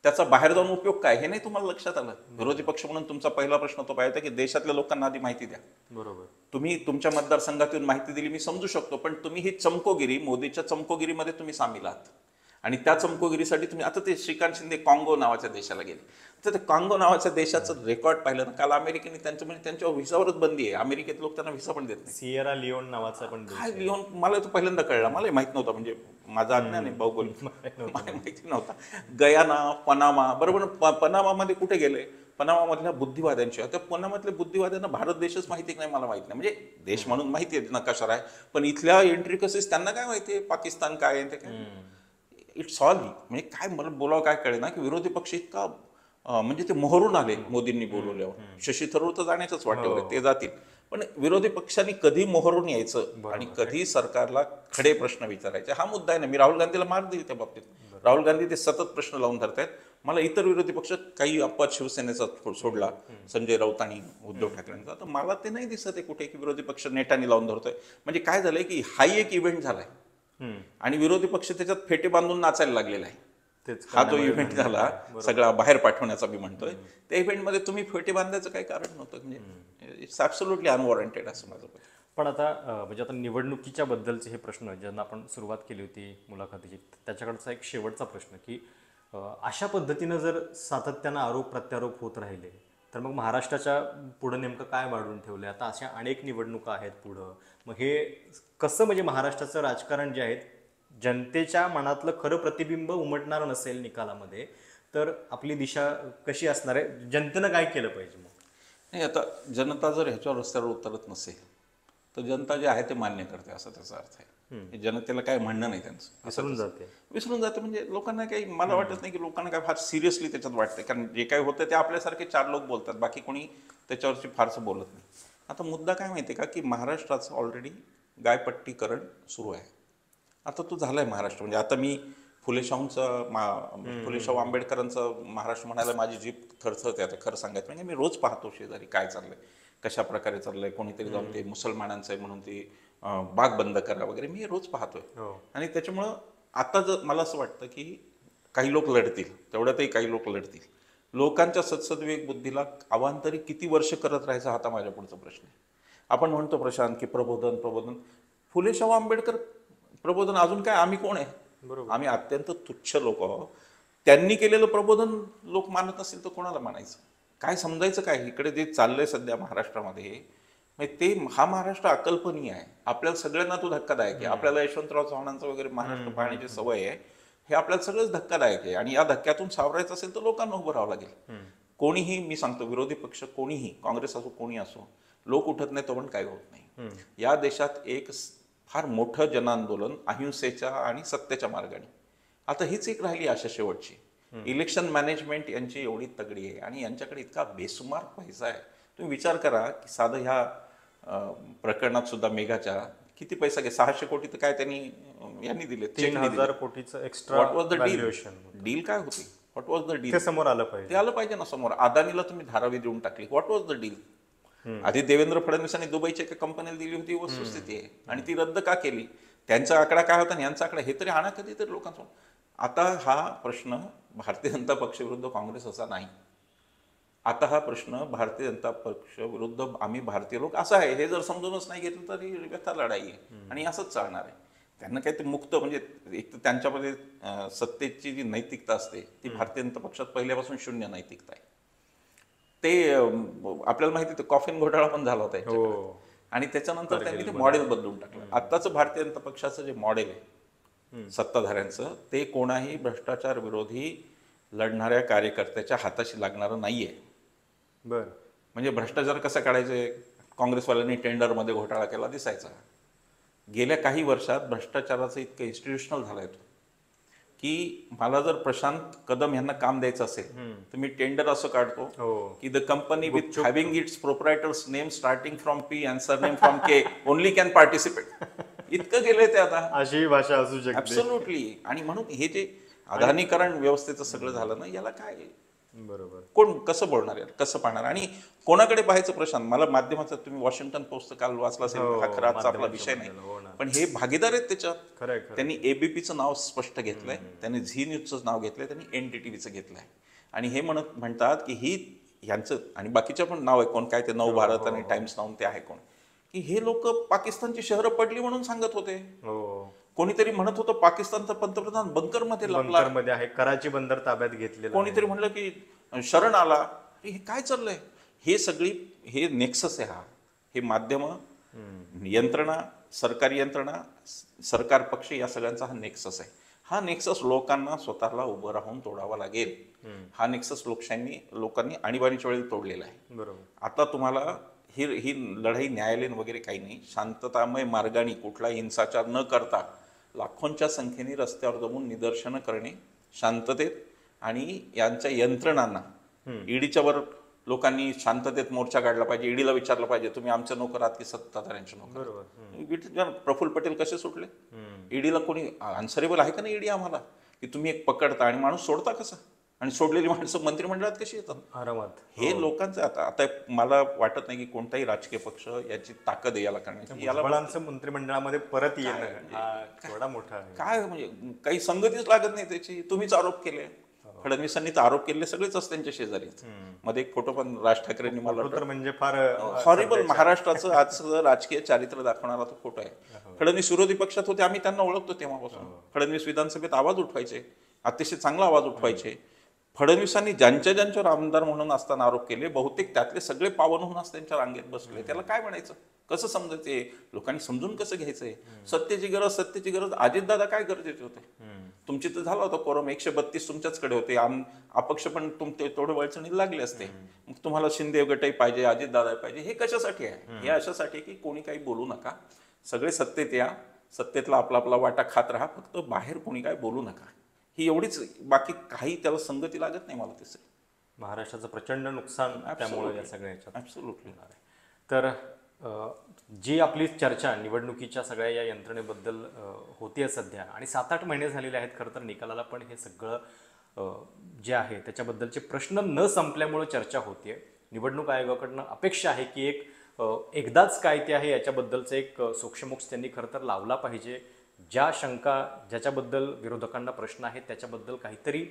त्याचा बाहेर जाऊन उपयोग काय हे नाही तुम्हाला लक्षात आलं. विरोधी पक्ष म्हणून तुमचा पहिला प्रश्न तो पाहिजे की देशातल्या लोकांना आधी माहिती द्या. बरोबर. तुम्ही तुमच्या मतदारसंघातून माहिती दिली मी समजू शकतो, पण तुम्ही ही चमकोगिरी, मोदीच्या चमकोगिरीमध्ये तुम्ही सामील आहात. आणि त्या चमकोगिरीसाठी तुम्ही आता ते श्रीकांत शिंदे काँगो नावाच्या देशाला गेले, तर ते काँगो नावाच्या देशाचं रेकॉर्ड पाहिलं ना, काल अमेरिकेने त्यांचं म्हणजे त्यांच्यावर व्हिसावरच बंदी आहे. अमेरिकेत लोक त्यांना व्हिसा पण देत नाही. सिएरा लिओन नावाचा पण काय लिओन, मला तो पहिल्यांदा कळला, मला माहित नव्हता, म्हणजे माझा अज्ञान आहे भौगोलिक, मला माहिती नव्हता. गयाना, पनामा, बरोबर. पनामामध्ये कुठे गेले, पनामामधल्या बुद्धिवाद्यांशी. आता पनामातल्या बुद्धिवाद्यांना भारत देशच माहिती नाही, मला माहित नाही. म्हणजे देश म्हणून माहिती आहे नकाशा आहे, पण इथल्या इंट्रिकसीस त्यांना काय माहिती आहे, पाकिस्तान काय आहे ते काय. इट्स ऑल, म्हणजे काय मला बोलावं काय कळे ना, की विरोधी पक्ष इतका म्हणजे ते मोहरून आले मोदींनी बोलवल्यावर. शशी थरूर तर जाण्याच्याच वाटेवर आहे, ते जातील, पण विरोधी पक्षांनी कधी मोहरून यायचं आणि कधी सरकारला खडे प्रश्न विचारायचे, हा मुद्दा आहे ना. मी राहुल गांधीला मार्क देईल त्या बाबतीत. राहुल गांधी ते सतत प्रश्न लावून धरतायत. मला इतर विरोधी पक्ष काही अपवाद शिवसेनेचा सोडला, संजय राऊत आणि उद्धव ठाकरेंचा, तर मला ते नाही दिसत आहे कुठे की विरोधी पक्ष नेटाने लावून धरतोय. म्हणजे काय झालंय की हाही एक इव्हेंट झालाय आणि विरोधी पक्ष त्याच्यात फेटे बांधून नाचायला लागलेला आहे. हा जो इव्हेंट झाला सगळा बाहेर पाठवण्याचा मी म्हणतोय, त्या इव्हेंटमध्ये तुम्ही फेटे बांधायचं काही कारण नव्हतं. म्हणजे इट्स ॲब्सोल्युटली अनवॉरंटेड असं माझं मत. पण आता म्हणजे आता निवडणुकीच्या बद्दलचे हे प्रश्न ज्यांना आपण सुरुवात केली होती मुलाखतीची, त्याच्याकडचा एक शेवटचा प्रश्न की अशा पद्धतीनं जर सातत्यानं आरोप प्रत्यारोप होत राहिले तर मग महाराष्ट्राच्या पुढं नेमकं काय वाढवून ठेवलंय. आता अशा अनेक निवडणुका आहेत पुढं, मग हे कसं, म्हणजे महाराष्ट्राचं राजकारण जे आहे जनतेच्या मनातलं खरं प्रतिबिंब उमटणार नसेल निकालामध्ये, तर आपली दिशा कशी असणार आहे, जनतेनं काय केलं पाहिजे मग. नाही, आता जनता जर ह्याच्यावर रस्त्यावर उतरत नसेल तर जनता जे आहे ते मान्य करते असं त्याचा अर्थ आहे. जनतेला काय म्हणणं नाही त्यांचं, विसरून जाते. म्हणजे लोकांना काही, मला वाटत नाही की लोकांना काय फार सिरियसली त्याच्यात वाटते, कारण जे काही होतं ते आपल्यासारखे 4 लोक बोलतात, बाकी कोणी त्याच्यावरची फारसं बोलत नाही. आता मुद्दा काय माहिती आहे का, की महाराष्ट्राचं ऑलरेडी गायपट्टीकरण सुरू आहे. आता तो झालाय महाराष्ट्र. म्हणजे आता मी फुले शाहू आंबेडकरांचं महाराष्ट्र म्हणायला माझी जीभ थरथरते. आता खरं सांगायचं म्हणजे मी रोज पाहतो शेजारी काय चाललंय, कशा प्रकारे चाललंय. कोणीतरी जाऊन ते मुसलमानांचं आहे म्हणून ते बाग बंद करा वगैरे, मी रोज पाहतोय. आणि त्याच्यामुळं आता जर मला असं वाटतं की काही लोक लढतील, तेवढ्यातही काही लोक लढतील. लोकांच्या सत्सद्विवेक बुद्धीला अवांतरी किती वर्ष करत राहायचं, हा माझ्या पुढचा प्रश्न आहे. आपण म्हणतो प्रशांत की प्रबोधन, फुले शाहू आंबेडकर प्रबोधन, अजून काय, आम्ही कोण आहे, आम्ही अत्यंत तुच्छ लोक आहोत. त्यांनी केलेलं प्रबोधन लोक मानत नसेल तर कोणाला मानायचं, काय समजायचं काय. इकडे जे चाललंय सध्या महाराष्ट्रामध्ये, ते हा महाराष्ट्र अकल्पनीय आहे. आपल्याला सगळ्यांना तो धक्कादायक आहे. आपल्याला यशवंतराव चव्हाणांचं वगैरे महाराष्ट्र पाहण्याची सवय आहे, हे आपल्याला सगळंच धक्कादायक आहे. आणि या धक्क्यातून सावरायचं असेल तर लोकांना उभं राहावं लागेल. कोणीही, मी सांगतो, विरोधी पक्ष कोणीही, काँग्रेस असो कोणी असो, लोक उठत नाही तो पण काही होत नाही. या देशात एक फार मोठं जनआंदोलन अहिंसेच्या आणि सत्तेच्या मार्गाने, आता हीच एक राहिली आशा शेवटची. इलेक्शन मॅनेजमेंट यांची एवढी तगडी आहे आणि यांच्याकडे इतका बेसुमार पैसा आहे. तुम्ही विचार करा की साधं ह्या प्रकरणात सुद्धा मेघाच्या किती पैसा घे, 600 कोटी तर काय त्यांनी यांनी दिले, 3000 कोटीचं extra. What was the deal काय होती, व्हॉट वॉज द डील, समोर आलं पाहिजे, ते आलं पाहिजे ना समोर. अदानीला तुम्ही धारावी देऊन टाकली, व्हॉट वॉज द डील. आधी देवेंद्र फडणवीसांनी दुबईच्या एका कंपनीला दिली होती, वस्तुस्थिती आहे, आणि ती रद्द का केली, त्यांचा आकडा काय होता आणि यांचा आकडा, हे तरी आणा कधीतरी लोकांसमोर. आता हा प्रश्न भारतीय जनता पक्ष विरुद्ध काँग्रेस असा नाही. आता हा प्रश्न भारतीय जनता पक्ष विरुद्ध आम्ही भारतीय लोक असा आहे. हे जर समजूनच नाही घेतलं तर ही व्यथा लढाई आहे आणि असंच चालणार आहे. त्यांना काही ते मुक्त, म्हणजे एक तर त्यांच्यामध्ये सत्तेची जी नैतिकता असते ती भारतीय जनता पक्षात पहिल्यापासून शून्य नैतिकता आहे. ते आपल्याला माहिती आहे, कॉफिन घोटाळा पण झाला होता आणि त्याच्यानंतर त्यांनी ते मॉडेल बदलून टाकलं. आत्ताचं भारतीय जनता पक्षाचं जे मॉडेल आहे सत्ताधाऱ्यांचं, ते कोणाही भ्रष्टाचार विरोधी लढणाऱ्या कार्यकर्त्याच्या हाताशी लागणारं नाहीये. बरं, म्हणजे भ्रष्टाचार कसा काढायचे, काँग्रेसवाल्यांनी टेंडरमध्ये घोटाळा केला दिसायचा. गेल्या काही वर्षात भ्रष्टाचाराचं इतकं इन्स्टिट्यूशनल झालंय की मला जर प्रशांत कदम यांना काम द्यायचं असेल तर मी टेंडर असं काढतो की the company with having its proprietors name starting from P and surname from K only can participate. इतकं गेलंय ते आता, अशी भाषा असू शकते. ऍब्सोल्युटली. आणि म्हणून हे जे अदानीकरण व्यवस्थेचं सगळं झालं ना, याला काय बरोबर. कोण कसं बोलणार आहे, कसं पाहणार आणि कोणाकडे पाहायचं प्रश्न. मला माध्यमाचा तुम्ही वॉशिंग्टन पोस्ट काल वाचला असेल, हा खरा आजचा आपला विषय नाही, पण हे भागीदार आहेत त्याच्यात. खरंय. त्यांनी एबीपीचं नाव स्पष्ट घेतलंय, त्यांनी झी न्यूजचं नाव घेतलंय, त्यांनी एनडीटीव्हीचं घेतलंय आणि हे म्हणतात की ही ह्यांचं आणि बाकीच्या पण नाव आहे कोण काय ते नव भारत आणि टाइम्स नाव ते आहे कोण, की हे लोक पाकिस्तानची शहरं पडली म्हणून सांगत होते. कोणीतरी म्हणत होतं पाकिस्तानचा पंतप्रधान बंकरमध्ये लपला, बंकरमध्ये आहे, कराची बंदर ताब्यात घेतलेलं. कोणीतरी म्हणलं की शरण आला. हे काय चाललंय? हे नेक्सस आहे. हे माध्यम यंत्रणा, सरकारी यंत्रणा, सरकार पक्ष या सगळ्यांचा हा नेक्सस आहे. हा नेक्सस लोकांना स्वतःला उभं राहून तोडावा लागेल. हा नेक्सस लोकांनी आणीबाणीच्या वेळी तोडलेला आहे. बरोबर. आता तुम्हाला ही लढाई न्यायालयीन वगैरे काही नाही, शांततामय मार्गाने कुठला हिंसाचार न करता लाखोंच्या संख्येने रस्त्यावर जमून निदर्शनं करणे शांततेत आणि यांच्या यंत्रणांना ईडीच्या वर लोकांनी शांततेत मोर्चा काढला पाहिजे. ईडीला विचारलं पाहिजे तुम्ही आमचे नोकर आहात की सत्ताधाऱ्यांचे नोकर. बरोबर. प्रफुल्ल पटेल कसे सुटले? ईडीला कोणी आन्सरेबल आहे का नाही ईडी आम्हाला, की तुम्ही एक पकडता आणि माणूस सोडता कसा, आणि सोडलेली माणसं मंत्रिमंडळात कशी येतात आरामात? हे लोकांचं आता मला वाटत नाही की कोणताही राजकीय पक्ष याची ताकद आहे याला करण्याची. याला मंत्रिमंडळामध्ये परत येणं हा थोडा मोठा काय म्हणजे काही संगतीच लागत नाही त्याची. तुम्हीच आरोप केले, फडणवीसांनी तर आरोप केले सगळेच असते त्यांच्या शेजारी. मध्ये एक फोटो पण राज ठाकरेंनी मला म्हणजे फार हॉरिबल महाराष्ट्राचं आजचं राजकीय चारित्र्य दाखवणारा तो फोटो आहे. फडणवीस विरोधी पक्षात होते, आम्ही त्यांना ओळखतो तेव्हापासून. फडणवीस विधानसभेत आवाज उठवायचे, अतिशय चांगला आवाज उठवायचे. फडणवीसांनी ज्यांच्यावर आमदार म्हणून असताना आरोप केले, बहुतेक त्यातले सगळे पावन होऊन त्यांच्या रांगेत बसले. त्याला काय म्हणायचं, कसं समजायचे, लोकांनी समजून कसं घ्यायचंय? सत्तेची गरज. अजितदादा काय गरजेचे होते? तुमची तर झाला होता कोरम, 132 तुमच्याचकडे होते, अपक्ष पण तुमचे थोडे वळचणीला लागले असते. मग तुम्हाला शिंदे गटही पाहिजे, अजितदादा पाहिजे. हे कशासाठी आहे? हे अशासाठी की कोणी काही बोलू नका, सगळे सत्तेत या, सत्तेतला आपला वाटा खात राहा, फक्त बाहेर कोणी काय बोलू नका. ही एवढीच, बाकी काही त्याला संगती लागत नाही मला दिसेल. महाराष्ट्राचं प्रचंड नुकसान त्यामुळे या सगळ्या ह्याच्यात ॲब्सोल्युटली. तर जी आपली चर्चा निवडणुकीच्या सगळ्या या यंत्रणेबद्दल होतीये सध्या, आणि 7-8 महिने झालेले आहेत खरं तर निकालाला, पण हे सगळं जे आहे त्याच्याबद्दलचे प्रश्न न संपल्यामुळे चर्चा होतीये. निवडणूक आयोगाकडनं अपेक्षा आहे की एकदाच काय ते आहे याच्याबद्दलचं एक सोक्षमोक्ष त्यांनी खरं तर लावला पाहिजे. ज्या शंका, ज्याच्याबद्दल विरोधकांना प्रश्न आहेत त्याच्याबद्दल काहीतरी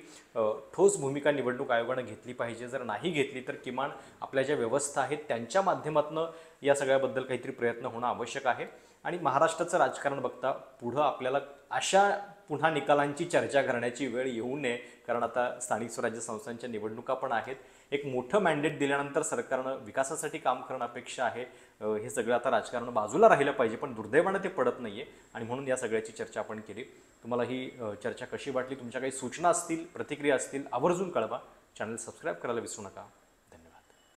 ठोस भूमिका निवडणूक आयोगानं घेतली पाहिजे. जर नाही घेतली तर किमान आपल्या ज्या व्यवस्था आहेत त्यांच्या माध्यमातून या सगळ्याबद्दल काहीतरी प्रयत्न होणं आवश्यक आहे. आणि महाराष्ट्राचं राजकारण बघता पुढं आपल्याला अशा पुन्हा निकालांची चर्चा करण्याची वेळ येऊ नये, कारण आता स्थानिक स्वराज्य संस्थांच्या निवडणुका पण आहेत. एक मोठं मॅन्डेट दिल्यानंतर सरकारनं विकासासाठी काम करणं अपेक्षा आहे. हे सगळं आता राजकारण बाजूला राहिलं पाहिजे, पण दुर्दैवानं ते पडत नाहीये आणि म्हणून या सगळ्याची चर्चा आपण केली. तुम्हाला ही चर्चा कशी वाटली, तुमच्या काही सूचना असतील, प्रतिक्रिया असतील, आवर्जून कळवा. चॅनल सबस्क्राईब करायला विसरू नका.